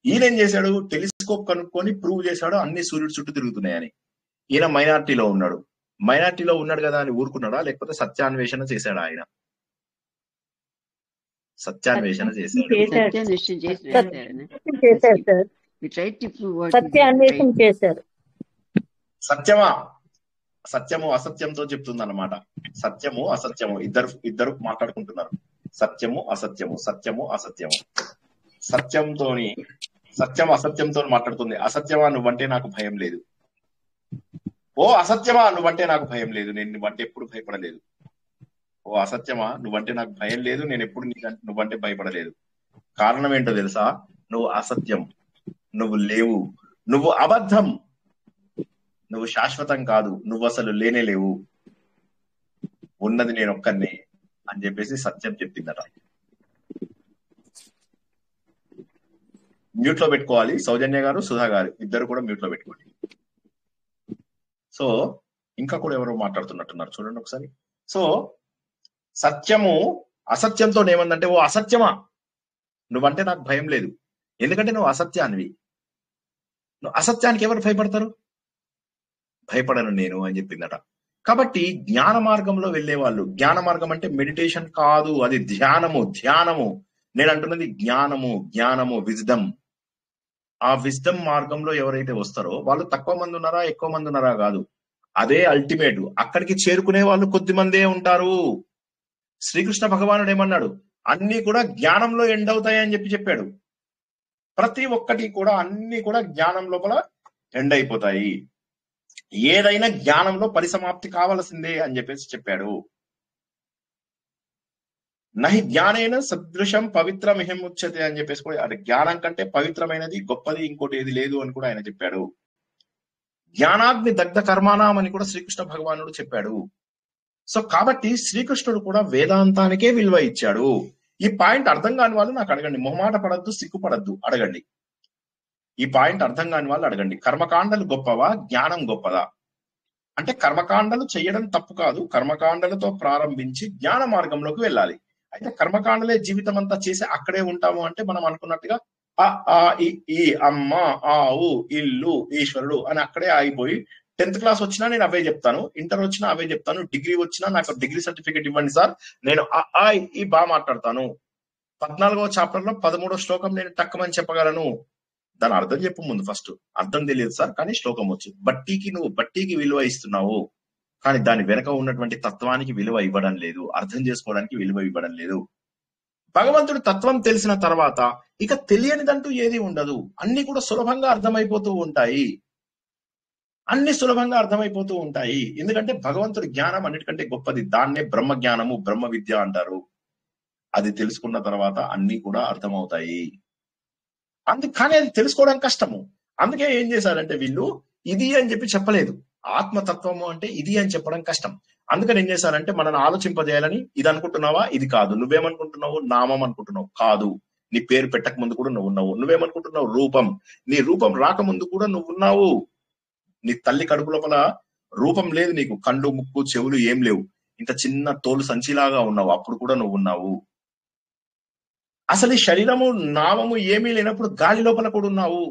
[SPEAKER 1] ఈయన ఏం చేశాడు, టెలిస్కోప్ కనుక్కొని ప్రూవ్ చేశాడు అన్ని సూర్యుడు చుట్టూ తిరుగుతున్నాయని. ఈయన మైనారిటీలో ఉన్నాడు కదా అని ఊరుకున్నాడా, లేకపోతే సత్యాన్వేషణ చేశాడా? ఆయన సత్యాన్వేషణ చేశాడు. సత్యము అసత్యంతో చెప్తుంది అన్నమాట. సత్యము అసత్యము ఇద్దరు మాట్లాడుకుంటున్నారు. సత్యము అసత్యము సత్యం అసత్యంతో మాట్లాడుతుంది. అసత్యమా నువ్వంటే నాకు భయం లేదు, ఓ అసత్యమా నువ్వంటే నాకు భయం లేదు, నేను నువ్వంటే ఎప్పుడు భయపడలేదు. ఓ అసత్యమా నువ్వంటే నాకు భయం లేదు, నేను ఎప్పుడు నువ్వంటే భయపడలేదు. కారణం ఏంటో తెలుసా? నువ్వు అసత్యం, నువ్వు లేవు, నువ్వు అబద్ధం, నువ్వు శాశ్వతం కాదు, నువ్వు అసలు లేనే లేవు, ఉన్నది నేను ఒక్కనే అని చెప్పేసి సత్యం చెప్పిందట. మ్యూట్ లో పెట్టుకోవాలి. సౌజన్య గారు, సుధా గారు ఇద్దరు కూడా మ్యూట్ లో పెట్టుకోండి. సో ఇంకా కూడా ఎవరో మాట్లాడుతున్నట్టున్నారు, చూడండి ఒకసారి. సో సత్యము అసత్యంతో ఏమందంటే, ఓ అసత్యమా నువ్వంటే నాకు భయం లేదు, ఎందుకంటే నువ్వు అసత్యానివి. నువ్వు అసత్యానికి ఎవరు భయపడతారు? భయపడను నేను అని చెప్పిందట. కాబట్టి జ్ఞాన మార్గంలో వెళ్లే వాళ్ళు, జ్ఞాన మార్గం అంటే మెడిటేషన్ కాదు, అది ధ్యానము. నేను అంటున్నది జ్ఞానము విజ్డమ్. ఆ విజ్డమ్ మార్గంలో ఎవరైతే వస్తారో వాళ్ళు తక్కువ మంది ఉన్నారా, ఎక్కువ మంది ఉన్నారా కాదు, అదే అల్టిమేట్. అక్కడికి చేరుకునే వాళ్ళు కొద్ది మందే ఉంటారు. శ్రీకృష్ణ భగవానుడు ఏమన్నాడు, అన్ని కూడా జ్ఞానంలో ఎండ్ అవుతాయి అని చెప్పాడు. ప్రతి ఒక్కటి కూడా, అన్ని కూడా జ్ఞానం లోపల ఎండ్ అయిపోతాయి. ఏదైనా జ్ఞానంలో పరిసమాప్తి కావాల్సిందే అని చెప్పేసి చెప్పాడు. నహి జ్ఞానేన సదృశం పవిత్రమిహం ఉచ్యతే అని చెప్పేసి కూడా, అంటే జ్ఞానం కంటే పవిత్రమైనది గొప్పది ఇంకోటి ఏది లేదు అని కూడా ఆయన చెప్పాడు. జ్ఞానాగ్ని దగ్ధ కర్మాణం అని కూడా శ్రీకృష్ణ భగవానుడు చెప్పాడు. సో కాబట్టి శ్రీకృష్ణుడు కూడా వేదాంతానికే విలువ ఇచ్చాడు. ఈ పాయింట్ అర్థం కాని వాళ్ళు నాకు అడగండి, మొహమాట పడద్దు, సిగ్గుపడద్దు, అడగండి. ఈ పాయింట్ అర్థం కాని వాళ్ళు అడగండి. కర్మకాండలు గొప్పవా, జ్ఞానం గొప్పదా? అంటే కర్మకాండలు చేయడం తప్పు కాదు, కర్మకాండలతో ప్రారంభించి జ్ఞాన మార్గంలోకి వెళ్ళాలి. అయితే కర్మకాండలే జీవితం అంతా చేసి అక్కడే ఉంటాము అంటే మనం అనుకున్నట్టుగా ఈ అమ్మ, ఆవు, ఇల్లు, ఈశ్వరుడు అని అక్కడే ఆగిపోయి 10th క్లాస్ వచ్చినా నేను అవే చెప్తాను, ఇంటర్ వచ్చినా అవే చెప్తాను, డిగ్రీ వచ్చినా నాకు డిగ్రీ సర్టిఫికేట్ ఇవ్వండి సార్, నేను ఈ బాగా మాట్లాడతాను, 14వ చాప్టర్ లో 13వ శ్లోకం నేను టక్కమని చెప్పగలను. దాని అర్థం చెప్పు ముందు. ఫస్ట్ అర్థం తెలియదు సార్ కానీ శ్లోకం వచ్చు. నువ్వు బట్టీకి విలువ ఇస్తున్నావు కానీ దాని వెనక ఉన్నటువంటి తత్వానికి విలువ ఇవ్వడం లేదు, అర్థం చేసుకోవడానికి విలువ ఇవ్వడం లేదు. భగవంతుడి తత్వం తెలిసిన తర్వాత ఇక తెలియనిదంటూ ఏది ఉండదు, అన్ని కూడా సులభంగా అర్థమైపోతూ ఉంటాయి. ఎందుకంటే భగవంతుడి జ్ఞానం అన్నిటికంటే గొప్పది, దాన్నే బ్రహ్మ జ్ఞానము, బ్రహ్మ విద్య అంటారు. అది తెలుసుకున్న తర్వాత అన్ని కూడా అర్థమవుతాయి. కానీ అది తెలుసుకోవడం కష్టము. అందుకే ఏం చేశారంటే వీళ్ళు ఇది అని చెప్పి చెప్పలేదు. ఆత్మతత్వము అంటే ఇది అని చెప్పడం కష్టం. అందుకని ఏం చేశారంటే మనల్ని ఆలోచింపజేయాలని, ఇది అనుకుంటున్నావా, ఇది కాదు, నువ్వేమనుకుంటున్నావు, నామం అనుకుంటున్నావు, కాదు, నీ పేరు పెట్టక ముందు కూడా నువ్వు ఉన్నావు. నువ్వేమనుకుంటున్నావు, రూపం, నీ రూపం రాకముందు కూడా నువ్వు ఉన్నావు. నీ తల్లి కడుపు లోపల రూపం లేదు, నీకు కండు, ముక్కు, చెవులు ఏం లేవు, ఇంత చిన్న తోలు సంచిలాగా ఉన్నావు, అప్పుడు కూడా నువ్వు ఉన్నావు. అసలు ఈ శరీరము, నామము ఏమీ లేనప్పుడు గాలి లోపల కూడా ఉన్నావు.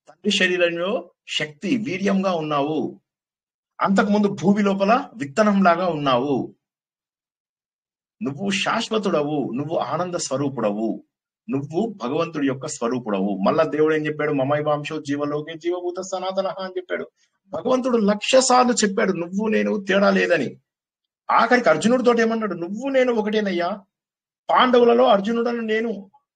[SPEAKER 1] తండ్రి శరీరంలో శక్తి, వీర్యంగా ఉన్నావు. అంతకుముందు భూమి లోపల విత్తనం లాగా ఉన్నావు. నువ్వు శాశ్వతుడవు, నువ్వు ఆనంద స్వరూపుడవు, నువ్వు భగవంతుడి యొక్క స్వరూపుడవు. మళ్ళా దేవుడు ఏం చెప్పాడు, మమైవాంశో జీవలోకే జీవభూత సనాతన అని చెప్పాడు. భగవంతుడు 1,00,000 సార్లు చెప్పాడు నువ్వు నేను తేడా లేదని. ఆఖరికి అర్జునుడితో ఏమన్నాడు, నువ్వు నేను ఒకటేనయ్యా, పాండవులలో అర్జునుడను నేను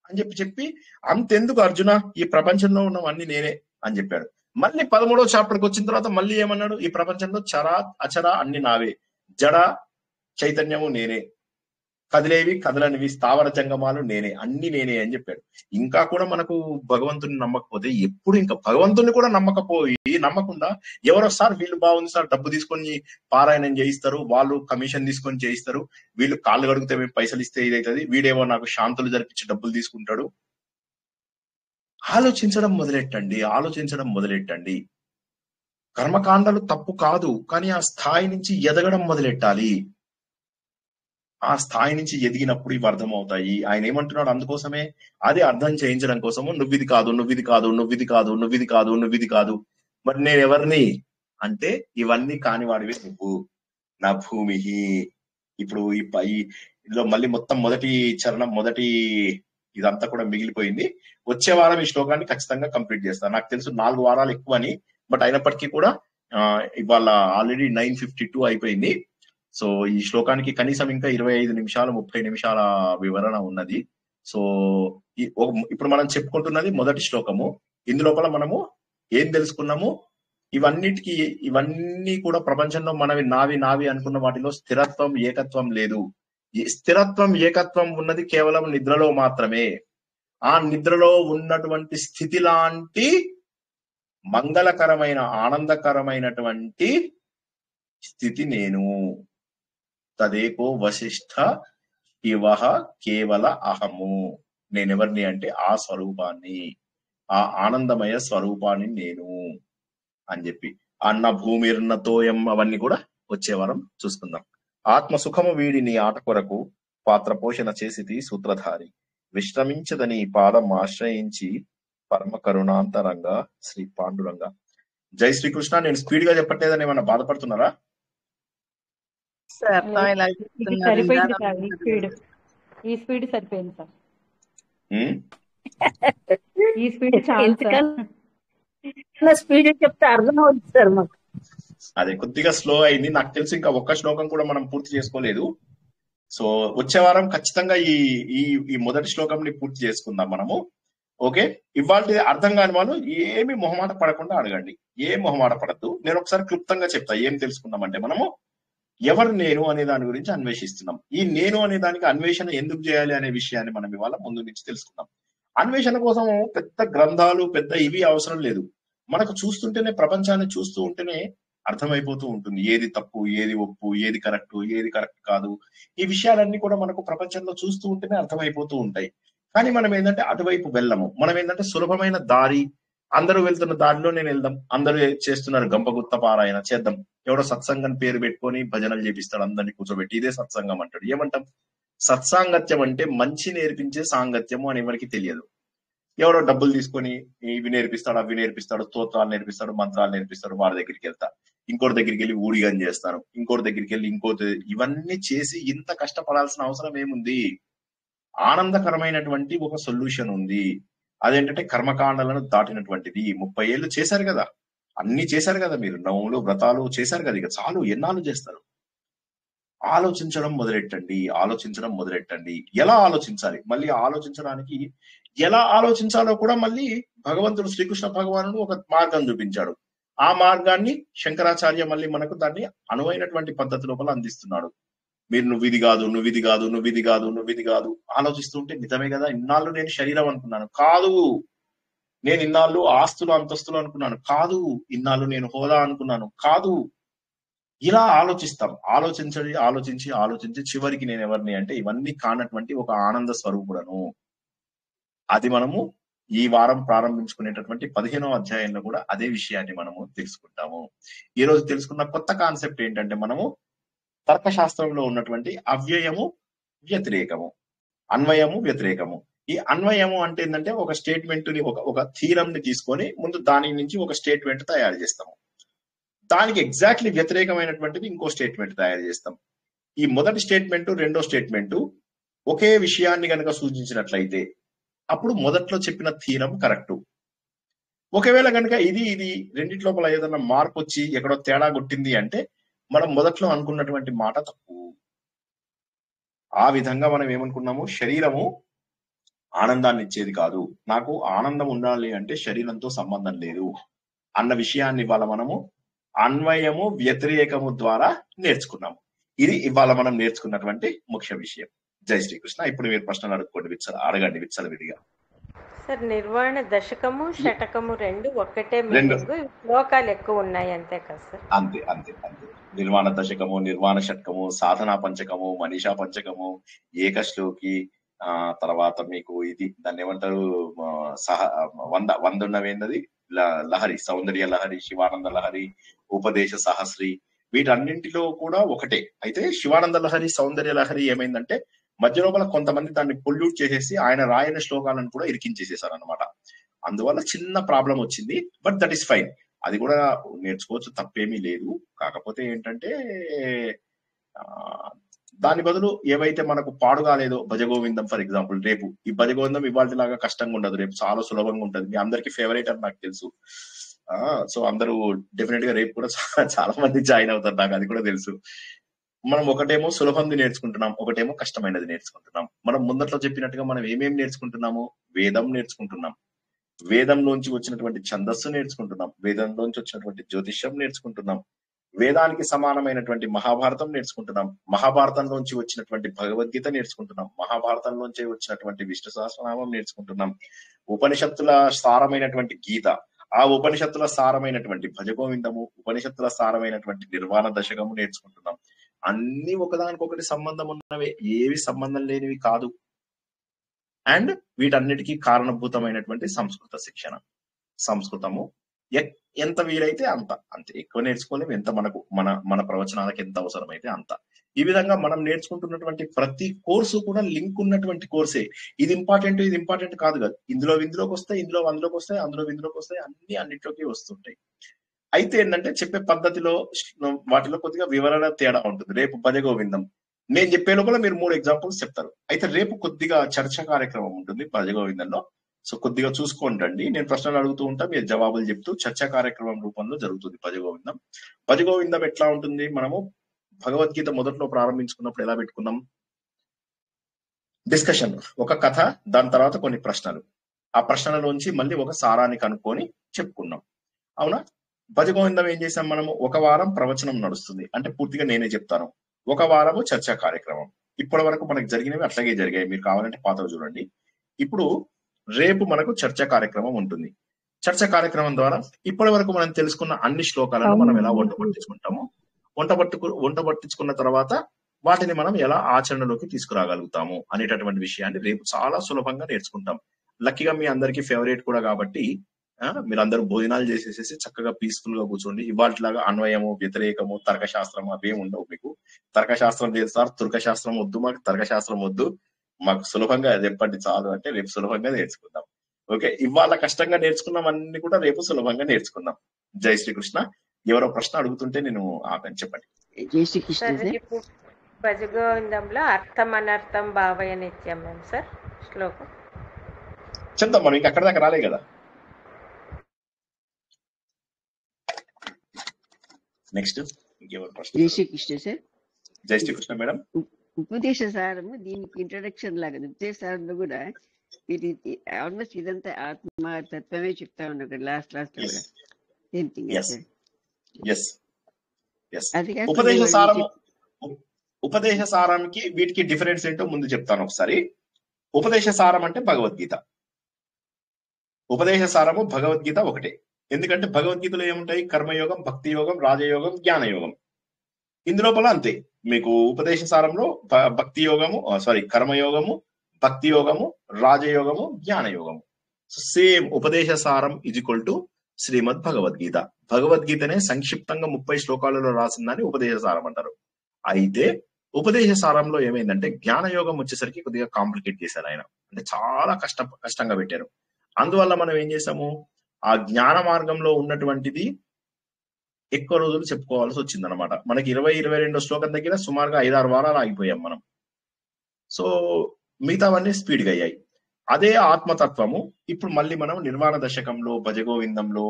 [SPEAKER 1] అని చెప్పి అంతెందుకు అర్జున, ఈ ప్రపంచంలో ఉన్నవన్నీ నేనే అని చెప్పాడు. మళ్ళీ 13వ చాప్టర్కి వచ్చిన తర్వాత మళ్ళీ ఏమన్నాడు, ఈ ప్రపంచంలో చర అచర అన్ని నావే, జడ చైతన్యము నేనే, కదిలేవి కదలనివి స్థావర జంగమాలు నేనే, అన్ని నేనే అని చెప్పాడు. ఇంకా కూడా మనకు భగవంతుని నమ్మకపోతే, ఎప్పుడు ఇంకా భగవంతుని కూడా నమ్మకుండా ఎవరో సార్ వీళ్ళు బాగుంది సార్, డబ్బు తీసుకొని పారాయణం చేయిస్తారు, వాళ్ళు కమిషన్ తీసుకొని చేయిస్తారు, వీళ్ళు కాళ్ళు కడిగితే మేము పైసలు ఇస్తే ఇదైతుంది, వీడేమో నాకు శాంతులు జరిపించి డబ్బులు తీసుకుంటాడు. ఆలోచించడం మొదలెట్టండి. కర్మకాండలు తప్పు కాదు, కానీ ఆ స్థాయి నుంచి ఎదగడం మొదలెట్టాలి. ఆ స్థాయి నుంచి ఎదిగినప్పుడు ఇవి అర్థమవుతాయి. ఆయన ఏమంటున్నాడు, అందుకోసమే అది అర్థం చేయించడం కోసము నువ్విది కాదు. మరి నేను ఎవరిని అంటే, ఇవన్నీ కాని వాడివే నువ్వు, నా భూమి. ఇప్పుడు ఇందులో మళ్ళీ మొత్తం మొదటి చరణం, మొదటి ఇదంతా కూడా మిగిలిపోయింది. వచ్చే వారం ఈ శ్లోకాన్ని ఖచ్చితంగా కంప్లీట్ చేస్తాను. నాకు తెలుసు 4 వారాలు ఎక్కువ అని, బట్ అయినప్పటికీ కూడా ఇవాళ ఆల్రెడీ 9:52 అయిపోయింది. సో ఈ శ్లోకానికి కనీసం ఇంకా 25 నిమిషాలు 30 నిమిషాల వివరణ ఉన్నది. సో ఇప్పుడు మనం చెప్పుకుంటున్నది మొదటి శ్లోకము. ఇందులోపల మనము ఏం తెలుసుకున్నాము, ఇవన్నీ కూడా ప్రపంచంలో మనవి నావి అనుకున్న వాటిలో స్థిరత్వం, ఏకత్వం లేదు. స్థిరత్వం, ఏకత్వం ఉన్నది కేవలం నిద్రలో మాత్రమే. ఆ నిద్రలో ఉన్నటువంటి స్థితి లాంటి మంగళకరమైన, ఆనందకరమైనటువంటి స్థితి నేను. తదేకో వశిష్ఠ శివ కేవల అహము. నేనెవరిని అంటే ఆ స్వరూపాన్ని, ఆ ఆనందమయ స్వరూపాన్ని నేను అని చెప్పి, అన్న భూమిర్న తోయం అవన్నీ కూడా వచ్చే వారం చూసుకుందాం. ఆత్మ సుఖము వీడిని ఆట కొరకు పాత్ర పోషణ చేసిది సూత్రధారి, విశ్రమించదని పాదం ఆశ్రయించి పరమ కరుణాంతరంగా శ్రీ పాండురంగా. జై శ్రీకృష్ణ. నేను స్పీడ్ గా చెప్పట్లేదని ఏమన్నా బాధపడుతున్నారా?
[SPEAKER 2] సరిపోయింది సార్, ఈ స్పీడ్ సరిపోయింది సార్, ఈ స్పీడ్ చాలా
[SPEAKER 4] స్పీడ్ చెప్తే అర్థం అవుతుంది సార్ మాకు.
[SPEAKER 1] అదే కొద్దిగా స్లో అయింది. నాకు తెలిసి ఇంకా ఒక్క శ్లోకం కూడా మనం పూర్తి చేసుకోలేదు. సో వచ్చే వారం ఖచ్చితంగా ఈ మొదటి శ్లోకంని పూర్తి చేసుకుందాం మనము. ఓకే, ఇవాళ అర్థం కాని వాళ్ళు ఏమి మొహమాట పడకుండా అడగండి, ఏం మొహమాట పడద్దు. నేను ఒకసారి క్లుప్తంగా చెప్తా ఏం తెలుసుకున్నామంటే, మనము ఎవరు నేను అనే దాని గురించి అన్వేషిస్తున్నాం. ఈ నేను అనే దానికి అన్వేషణ ఎందుకు చేయాలి అనే విషయాన్ని మనం ఇవాళ ముందు నుంచి తెలుసుకుందాం. అన్వేషణ కోసం పెద్ద గ్రంథాలు పెద్ద ఇవి అవసరం లేదు. మనకు చూస్తుంటేనే, ప్రపంచాన్ని చూస్తూ ఉంటేనే అర్థమైపోతూ ఉంటుంది ఏది తప్పు, ఏది ఒప్పు, ఏది కరెక్ట్ కాదు. ఈ విషయాలన్నీ కూడా మనకు ప్రపంచంలో చూస్తూ ఉంటేనే అర్థమైపోతూ ఉంటాయి. కానీ మనం ఏంటంటే అటువైపు వెళ్ళము. మనం ఏంటంటే సులభమైన దారి, అందరూ వెళ్తున్న దారిలో నేను వెళ్దాం, అందరూ చేస్తున్నారు గంపగుత్త పారాయణ చేద్దాం, ఎవడో సత్సంగం పేరు పెట్టుకొని భజనలు చేపిస్తాడు, అందరినీ కూర్చోబెట్టి ఇదే సత్సంగం అంటాడు. ఏమంటాం? సత్సాంగత్యం అంటే మంచి నేర్పించే సాంగత్యము అని ఎవరికి తెలియదు. ఎవరో డబ్బులు తీసుకొని ఇవి నేర్పిస్తాడు, అవి నేర్పిస్తాడు, స్తోత్రాలు నేర్పిస్తాడు, మంత్రాలు నేర్పిస్తాడు, వాడి దగ్గరికి వెళ్తా, ఇంకోటి దగ్గరికి వెళ్ళి ఊడిగం చేస్తాను, ఇంకోటి దగ్గరికి వెళ్ళి ఇంకోటి, ఇవన్నీ చేసి ఇంత కష్టపడాల్సిన అవసరం ఏముంది? ఆనందకరమైనటువంటి ఒక సొల్యూషన్ ఉంది. అదేంటంటే కర్మకాండాలను దాటినటువంటిది. 30 ఏళ్ళు చేశారు కదా, అన్ని చేశారు కదా, మీరు నవములు వ్రతాలు చేశారు కదా, ఇక చాలు. ఎన్నాళ్ళు చేస్తారు? ఆలోచించడం మొదలెట్టండి. ఎలా ఆలోచించాలి? మళ్ళీ ఆలోచించడానికి ఎలా ఆలోచించాలో కూడా మళ్ళీ భగవంతుడు శ్రీకృష్ణ భగవానుడు ఒక మార్గం చూపించాడు. ఆ మార్గాన్ని శంకరాచార్య మళ్ళీ మనకు దాన్ని అనువైనటువంటి పద్ధతి లోపల అందిస్తున్నాడు. మీరు నువ్విది కాదు ఆలోచిస్తుంటే నిజమే కదా, ఇన్నాళ్ళు నేను శరీరం అనుకున్నాను, కాదు. నేను ఇన్నాళ్ళు ఆస్తులు అంతస్తులు అనుకున్నాను, కాదు. ఇన్నాళ్ళు నేను హోదా అనుకున్నాను, కాదు. ఇలా ఆలోచిస్తాం. ఆలోచించి చివరికి నేను ఎవరిని అంటే ఇవన్నీ కానటువంటి ఒక ఆనంద స్వరూపుడను. అది మనము ఈ వారం ప్రారంభించుకునేటటువంటి 15వ అధ్యాయంలో కూడా అదే విషయాన్ని మనము తెలుసుకుంటాము. ఈ రోజు తెలుసుకున్న కొత్త కాన్సెప్ట్ ఏంటంటే, మనము తర్కశాస్త్రంలో ఉన్నటువంటి అవ్యయము, వ్యతిరేకము, అన్వయము, వ్యతిరేకము. ఈ అన్వయము అంటే ఏంటంటే ఒక స్టేట్మెంట్ ని, ఒక థీరం ని తీసుకొని ముందు దాని నుంచి ఒక స్టేట్మెంట్ తయారు చేస్తాము. దానికి ఎగ్జాక్ట్లీ వ్యతిరేకమైనటువంటిది ఇంకో స్టేట్మెంట్ తయారు చేస్తాం. ఈ మొదటి స్టేట్మెంట్, రెండో స్టేట్మెంట్ ఒకే విషయాన్ని కనుక సూచించినట్లయితే అప్పుడు మొదట్లో చెప్పిన థీరం కరెక్టు. ఒకవేళ కనుక ఇది రెండింటి లోపల ఏదైనా మార్పు వచ్చి ఎక్కడో తేడా కొట్టింది అంటే మనం మొదట్లో అనుకున్నటువంటి మాట తప్పు. ఆ విధంగా మనం ఏమనుకున్నాము? శరీరము ఆనందాన్ని ఇచ్చేది కాదు, నాకు ఆనందం ఉండాలి అంటే శరీరంతో సంబంధం లేదు అన్న విషయాన్ని ఇవాళ మనము అన్వయము, వ్యతిరేకము ద్వారా నేర్చుకున్నాము. ఇది ఇవాళ మనం నేర్చుకున్నటువంటి ముఖ్య విషయం. జై శ్రీకృష్ణ. ఇప్పుడు మీరు ప్రశ్నలు అడగండి విచ్చలవిడిగా.
[SPEAKER 8] సార్, నిర్వాణ దశకము షటకము రెండు ఒక్కటే మీనింగ్, శ్లోకాలు ఎక్కువ ఉన్నాయి అంతే కదా సార్? అంతే.
[SPEAKER 1] నిర్వాణ దశకము, నిర్వాణ షట్కము, సాధనా పంచకము, మనీషా పంచకము, ఏకశ్లోకి, తర్వాత మీకు ఇది దాన్ని ఏమంటారు, వందున్నవేందది లహరి, సౌందర్య లహరి, శివానంద లహరి, ఉపదేశ సహస్రి, వీటన్నింటిలో కూడా ఒకటే. అయితే శివానంద లహరి, సౌందర్య లహరి ఏమైందంటే మధ్య లోపల కొంతమంది దాన్ని పొల్యూట్ చేసేసి ఆయన రాయని శ్లోకాలను కూడా ఇరికించేసేసారు అనమాట. అందువల్ల చిన్న ప్రాబ్లం వచ్చింది. బట్ దట్ ఈస్ ఫైన్, అది కూడా నేర్చుకోవచ్చు, తప్పేమీ లేదు. కాకపోతే ఏంటంటే దాని బదులు ఏవైతే మనకు పాడుగాలేదో, భజగోవిందం ఫర్ ఎగ్జాంపుల్, రేపు ఈ భజగోవిందం ఇవాళ లాగా కష్టంగా ఉండదు, రేపు చాలా సులభంగా ఉంటుంది. మీ అందరికి ఫేవరెట్ అని నాకు తెలుసు. సో అందరూ డెఫినెట్ గా రేపు కూడా చాలా మంది జాయిన్ అవుతారు, నాకు అది కూడా తెలుసు. మనం ఒకటేమో సులభంది నేర్చుకుంటున్నాం, ఒకటేమో కష్టమైనది నేర్చుకుంటున్నాం. మనం ముందట్లో చెప్పినట్టుగా మనం ఏమేమి నేర్చుకుంటున్నాము? వేదం నేర్చుకుంటున్నాం, వేదంలోంచి వచ్చినటువంటి ఛందస్సు నేర్చుకుంటున్నాం, వేదంలోంచి వచ్చినటువంటి జ్యోతిష్యం నేర్చుకుంటున్నాం, వేదానికి సమానమైనటువంటి మహాభారతం నేర్చుకుంటున్నాం, మహాభారతంలోంచి వచ్చినటువంటి భగవద్గీత నేర్చుకుంటున్నాం, మహాభారతంలోంచి వచ్చినటువంటి విష్ణు సహస్రనామం నేర్చుకుంటున్నాం, ఉపనిషత్తుల సారమైనటువంటి గీత, ఆ ఉపనిషత్తుల సారమైనటువంటి భజగోవిందము, ఉపనిషత్తుల సారమైనటువంటి నిర్వాణ దశకము నేర్చుకుంటున్నాం. అన్ని ఒకదానికొకటి సంబంధం ఉన్నవే, ఏవి సంబంధం లేనివి కాదు. అండ్ వీటన్నిటికీ కారణభూతమైనటువంటి సంస్కృత శిక్షణ. సంస్కృతము ఎంత వీలైతే అంత ఎక్కువ నేర్చుకోలేము, ఎంత మన ప్రవచనాలకు ఎంత అవసరమైతే అంత. ఈ విధంగా మనం నేర్చుకుంటున్నటువంటి ప్రతి కోర్సు కూడా లింక్ ఉన్నటువంటి కోర్సే. ఇది ఇంపార్టెంట్ కాదు కదా, ఇందులోకి వస్తాయి, అందులోకి వస్తాయి, ఇందులోకి వస్తాయి, అన్నిట్లోకి వస్తుంటాయి. అయితే ఏంటంటే చెప్పే పద్ధతిలో వాటిలో కొద్దిగా వివరణ తేడా ఉంటుంది. రేపు భజగోవిందం నేను చెప్పే లోపల మీరు 3 ఎగ్జాంపుల్స్ చెప్తారు. అయితే రేపు కొద్దిగా చర్చ కార్యక్రమం ఉంటుంది భజగోవిందంలో. సో కొద్దిగా చూసుకోండి, నేను ప్రశ్నలు అడుగుతూ ఉంటా, మీరు జవాబులు చెప్తూ చర్చా కార్యక్రమం రూపంలో జరుగుతుంది భజగోవిందం. భజగోవిందం ఎట్లా ఉంటుంది? మనము భగవద్గీత మొదట్లో ప్రారంభించుకున్నప్పుడు ఎలా పెట్టుకున్నాం? డిస్కషన్, ఒక కథ, దాని తర్వాత కొన్ని ప్రశ్నలు, ఆ ప్రశ్నలలోంచి మళ్ళీ ఒక సారాన్ని కనుక్కొని చెప్పుకున్నాం, అవునా? భజగోవిందం ఏం చేసాం మనము? ఒక వారం ప్రవచనం నడుస్తుంది, అంటే పూర్తిగా నేనే చెప్తాను. ఒక వారము చర్చా కార్యక్రమం. ఇప్పటి వరకు మనకు జరిగినవి అట్లాగే జరిగాయి. మీరు కావాలంటే పాతవి చూడండి. ఇప్పుడు రేపు మనకు చర్చా కార్యక్రమం ఉంటుంది. చర్చా కార్యక్రమం ద్వారా ఇప్పటి వరకు మనం తెలుసుకున్న అన్ని శ్లోకాలను మనం ఎలా వంట పట్టించుకుంటాము, వంట పట్టించుకున్న తర్వాత వాటిని మనం ఎలా ఆచరణలోకి తీసుకురాగలుగుతాము అనేటటువంటి విషయాన్ని రేపు చాలా సులభంగా నేర్చుకుంటాం. లక్కీగా మీ అందరికీ ఫేవరెట్ కూడా కాబట్టి మీరందరూ భోజనాలు చేసేసేసి చక్కగా పీస్ఫుల్ గా కూర్చోండి. ఇవాళలాగా అన్వయము, వ్యతిరేకము, తర్కశాస్త్రము అవేం ఉండవు మీకు. తర్కశాస్త్రం లేదు సార్, తుర్కశాస్త్రం వద్దు, మాకు తర్కశాస్త్రం వద్దు, మాకు సులభంగా చెప్పండి చాలు అంటే రేపు సులభంగా నేర్చుకుందాం. ఓకే, ఇవాళ కష్టంగా నేర్చుకున్నాం కూడా రేపు సులభంగా నేర్చుకుందాం. జై శ్రీకృష్ణ. ఎవరో ప్రశ్న అడుగుతుంటే నేను ఆపని చెప్పండి.
[SPEAKER 9] జై శ్రీకృష్ణ.
[SPEAKER 8] భజగోవిందంలో అర్థం అనర్థం భావయ నిత్యం సార్ శ్లోకం
[SPEAKER 1] చెప్తాం మనం, ఇంకా అక్కడ దాకా రాలే కదా. నెక్స్ట్ ఇంకెవరు ప్రశ్న?
[SPEAKER 9] జై శ్రీకృష్ణ సార్.
[SPEAKER 1] జై శ్రీకృష్ణ మేడం.
[SPEAKER 9] ఉపదేశ సారము దీనికి ఇంట్రడక్షన్ లాగా, ఉపదేశ సారంలో కూడా మీరు ఆల్మోస్ట్ ఇదంతా ఆత్మ తత్వమే చెప్తా ఉన్నారు లాస్ట్ లో కూడా.
[SPEAKER 1] ఉపదేశ సారానికి వీటికి డిఫరెన్స్ ఏంటో ముందు చెప్తాను ఒకసారి. ఉపదేశ సారం అంటే భగవద్గీత. ఉపదేశ సారము భగవద్గీత ఒకటే. ఎందుకంటే భగవద్గీతలో ఏముంటాయి? కర్మయోగం, భక్తి యోగం, రాజయోగం, జ్ఞానయోగం. ఇందులోపల అంతే మీకు ఉపదేశ సారంలో భక్తి యోగము, కర్మయోగము, భక్తి యోగము, రాజయోగము, జ్ఞానయోగము. సేమ్ ఉపదేశ సారం ఈజ్ ఈక్వల్ టు శ్రీమద్ భగవద్గీత. భగవద్గీతనే సంక్షిప్తంగా 30 శ్లోకాలలో రాసిందని ఉపదేశ సారం అంటారు. అయితే ఉపదేశ సారంలో ఏమైందంటే జ్ఞానయోగం వచ్చేసరికి కొద్దిగా కాంప్లికేట్ చేశారు ఆయన, అంటే చాలా కష్టంగా పెట్టారు. అందువల్ల మనం ఏం చేసాము, ఆ జ్ఞాన మార్గంలో ఉన్నటువంటిది ఎక్కువ రోజులు చెప్పుకోవాల్సి వచ్చింది అనమాట. మనకి 20-22 శ్లోకం దగ్గర సుమారుగా 5-6 వారాలు ఆగిపోయాం మనం. సో మిగతావన్నీ స్పీడ్గా అయ్యాయి. అదే ఆత్మతత్వము ఇప్పుడు మళ్ళీ మనం నిర్వాణ దశకంలో, భజగోవిందంలో,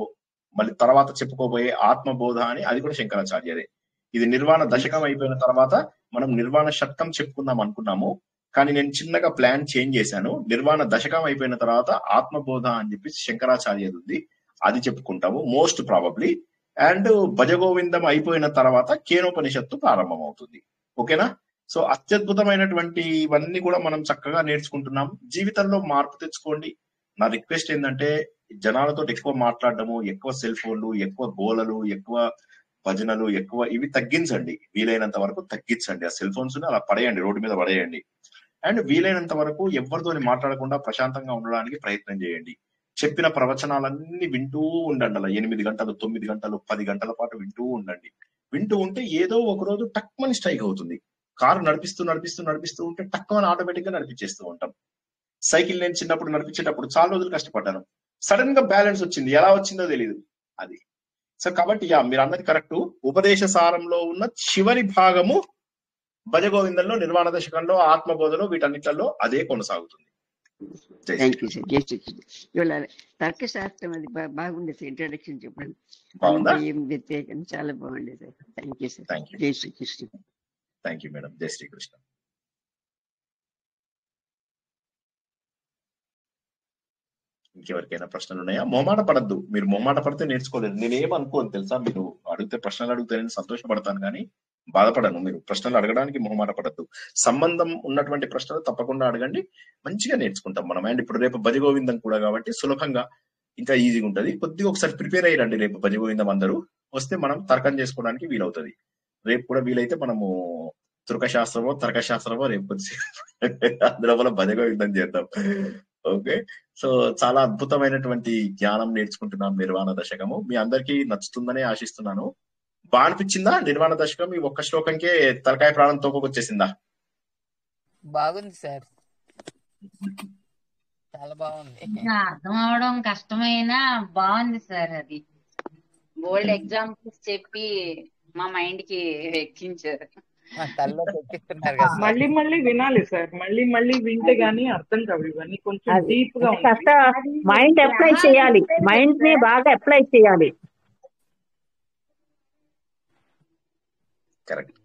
[SPEAKER 1] మళ్ళీ తర్వాత చెప్పుకోబోయే ఆత్మబోధ అని, అది కూడా శంకరాచార్యదే. ఇది నిర్వాణ దశకం అయిపోయిన తర్వాత మనం నిర్వాణ షట్కం చెప్పుకుందాం అనుకున్నాము, కానీ నేను చిన్నగా ప్లాన్ చేంజ్ చేశాను. నిర్వాణ దశకం అయిపోయిన తర్వాత ఆత్మబోధ అని చెప్పి శంకరాచార్యది ఉంది, అది చెప్పుకుంటాము మోస్ట్ ప్రాబబ్లీ. అండ్ భజగోవిందం అయిపోయిన తర్వాత కేనోపనిషత్తు ప్రారంభం అవుతుంది. ఓకేనా? సో అత్యద్భుతమైనటువంటి ఇవన్నీ కూడా మనం చక్కగా నేర్చుకుంటున్నాం. జీవితంలో మార్పు తెచ్చుకోండి. నా రిక్వెస్ట్ ఏంటంటే జనాలతో ఎక్కువ మాట్లాడడము, ఎక్కువ సెల్ ఫోన్లు, ఎక్కువ గోలలు, ఎక్కువ భజనలు, ఎక్కువ ఇవి తగ్గించండి. వీలైనంత వరకు తగ్గించండి. ఆ సెల్ ఫోన్స్ అలా పడేయండి, రోడ్డు మీద పడేయండి. అండ్ వీలైనంత వరకు ఎవరితోని మాట్లాడకుండా ప్రశాంతంగా ఉండడానికి ప్రయత్నం చేయండి. చెప్పిన ప్రవచనాలన్నీ వింటూ ఉండండి. అలా 8 గంటలు, 9 గంటలు, 10 గంటల పాటు వింటూ ఉండండి. వింటూ ఉంటే ఏదో ఒక రోజు టక్మని స్ట్రైక్ అవుతుంది. కారు నడిపిస్తూ ఉంటే టక్కుమని ఆటోమేటిక్ గా నడిపించేస్తూ ఉంటాం. సైకిల్ నేను చిన్నప్పుడు నడిపించేటప్పుడు చాలా రోజులు కష్టపడ్డాను, సడన్ గా బ్యాలెన్స్ వచ్చింది, ఎలా వచ్చిందో తెలియదు అది. సో కాబట్టి మీరు అన్నది కరెక్ట్. ఉపదేశ సారంలో ఉన్న చివరి భాగము భజగోవిందంలో, నిర్వాణ దశకంలో, ఆత్మబోధలో, వీటన్నిటిలో అదే కొనసాగుతుంది.
[SPEAKER 9] Thank you sir. జై శ్రీకృష్ణ. ఇవాళ తర్కశాస్త్రం అది బాగుండేది సార్, ఇంట్రడక్షన్ చెప్పండి. ఏం వ్యత్యాసం చాలా బాగుండేది సార్. Thank you sir. జై శ్రీకృష్ణ.
[SPEAKER 1] Thank you madam. జై శ్రీకృష్ణ. ఇంకెవరికైనా ప్రశ్నలు ఉన్నాయా? మొహమాట పడద్దు. మీరు మొహమాట పడితే నేర్చుకోలేదు. నేనేం అనుకోను తెలుసా, మీరు అడిగితే ప్రశ్నలు అడిగితే నేను సంతోషపడతాను కానీ బాధపడను. మీరు ప్రశ్నలు అడగడానికి మొహమాట పడద్దు. సంబంధం ఉన్నటువంటి ప్రశ్నలు తప్పకుండా అడగండి, మంచిగా నేర్చుకుంటాం మనం. అండ్ ఇప్పుడు రేపు భజగోవిందం కూడా కాబట్టి సులభంగా ఇంకా ఈజీగా ఉంటుంది. కొద్దిగా ఒకసారి ప్రిపేర్ అయ్యండి. రేపు భజగోవిందం అందరూ వస్తే మనం తర్కం చేసుకోవడానికి వీలవుతుంది. రేపు కూడా వీలైతే మనము తుర్కశాస్త్రమో తర్కశాస్త్రమో రేపు అందులో భజగోవిందం చేద్దాం. ఓకే, సో చాలా అద్భుతమైనటువంటి జ్ఞానం నేర్చుకుంటున్నాం నిర్వాణ దశకము. మీ అందరికీ నచ్చుతుందని ఆశిస్తున్నాను. బాగా అనిపించిందా నిర్వాణ దశకం? ఈ ఒక్క శ్లోకంకే తలకాయ ప్రాణం తోకొచ్చేసిందా?
[SPEAKER 5] బాగుంది సార్, చాలా బాగుంది.
[SPEAKER 7] అర్థం అవడం కష్టమైనా బాగుంది సార్. అది బోల్డ్ ఎగ్జాంపుల్స్ చెప్పి మా మైండ్ కి ఎక్కించారు.
[SPEAKER 3] మళ్ళీ మళ్ళీ వినాలి సార్. మళ్ళీ వింటే గానీ అర్థం కావు. ఇవన్నీ కొంచెం డీప్ గా
[SPEAKER 4] మైండ్ అప్లై చేయాలి, మైండ్ ని బాగా అప్లై చేయాలి.
[SPEAKER 1] కరెక్ట్.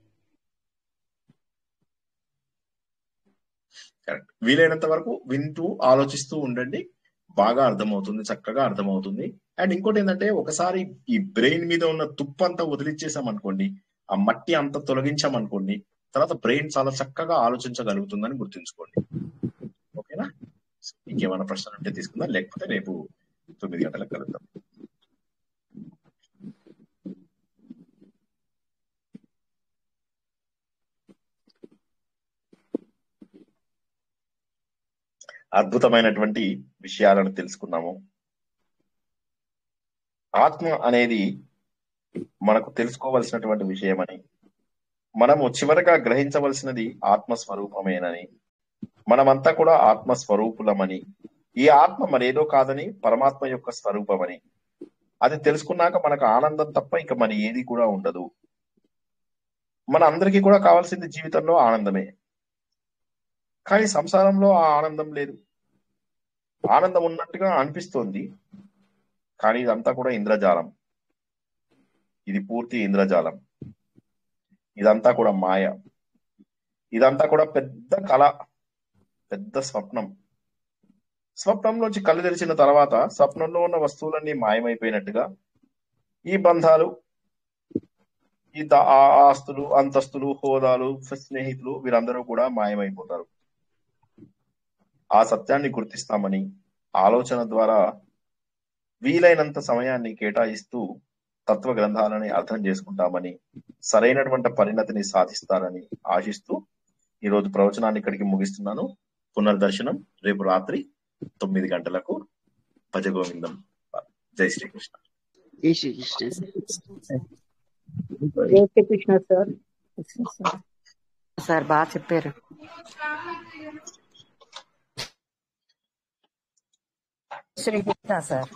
[SPEAKER 1] వీలైనంత వరకు వింటూ ఆలోచిస్తూ ఉండండి. బాగా అర్థమవుతుంది, చక్కగా అర్థమవుతుంది. అండ్ ఇంకోటి ఏంటంటే, ఒకసారి ఈ బ్రెయిన్ మీద ఉన్న తుప్పు అంతా వదిలిచ్చేసాం అనుకోండి, ఆ మట్టి అంతా తొలగించామనుకోండి, తర్వాత బ్రెయిన్ చాలా చక్కగా ఆలోచించగలుగుతుందని గుర్తుంచుకోండి. ఓకేనా? ఇంకేమైనా ప్రశ్నలు ఉంటే తీసుకుందాం, లేకపోతే రేపు 9 గంటలకు కలుద్దాం. అద్భుతమైనటువంటి విషయాలను తెలుసుకున్నాము. ఆత్మ అనేది మనకు తెలుసుకోవలసినటువంటి విషయమని, మనము చివరగా గ్రహించవలసినది ఆత్మస్వరూపమేనని, మనమంతా కూడా ఆత్మస్వరూపులమని, ఈ ఆత్మ మరేదో కాదని పరమాత్మ యొక్క స్వరూపమని, అది తెలుసుకున్నాక మనకు ఆనందం తప్ప ఇక మరి ఏది కూడా ఉండదు. మన అందరికీ కూడా కావాల్సింది జీవితంలో ఆనందమే. కానీ సంసారంలో ఆ ఆనందం లేదు. ఆనందం ఉన్నట్టుగా అనిపిస్తోంది, కానీ ఇదంతా కూడా ఇంద్రజాలం. ఇది పూర్తి ఇంద్రజాలం. ఇదంతా కూడా మాయ. ఇదంతా కూడా పెద్ద కళ, పెద్ద స్వప్నం. స్వప్నంలోంచి కళ్ళు తెరిచిన తర్వాత స్వప్నంలో ఉన్న వస్తువులన్నీ మాయమైపోయినట్టుగా ఈ బంధాలు, ఈ ఆస్తులు, అంతస్తులు, హోదాలు, స్నేహితులు వీరందరూ కూడా మాయమైపోతారు. ఆ సత్యాన్ని గుర్తిస్తామని ఆలోచన ద్వారా వీలైనంత సమయాన్ని కేటాయిస్తూ తత్వ గ్రంథాలని అర్థం చేసుకుంటామని, సరైనటువంటి పరిణతిని సాధిస్తారని ఆశిస్తూ ఈరోజు ప్రవచనాన్ని ఇక్కడికి ముగిస్తున్నాను. పునర్దర్శనం రేపు రాత్రి 9 గంటలకు. భజగోవిందం. జై శ్రీకృష్ణ.
[SPEAKER 9] జై శ్రీకృష్ణ.
[SPEAKER 4] జై శ్రీకృష్ణ సార్.
[SPEAKER 5] సార్ బాగా చెప్పారు.
[SPEAKER 4] శ్రీకృష్ణ సార్.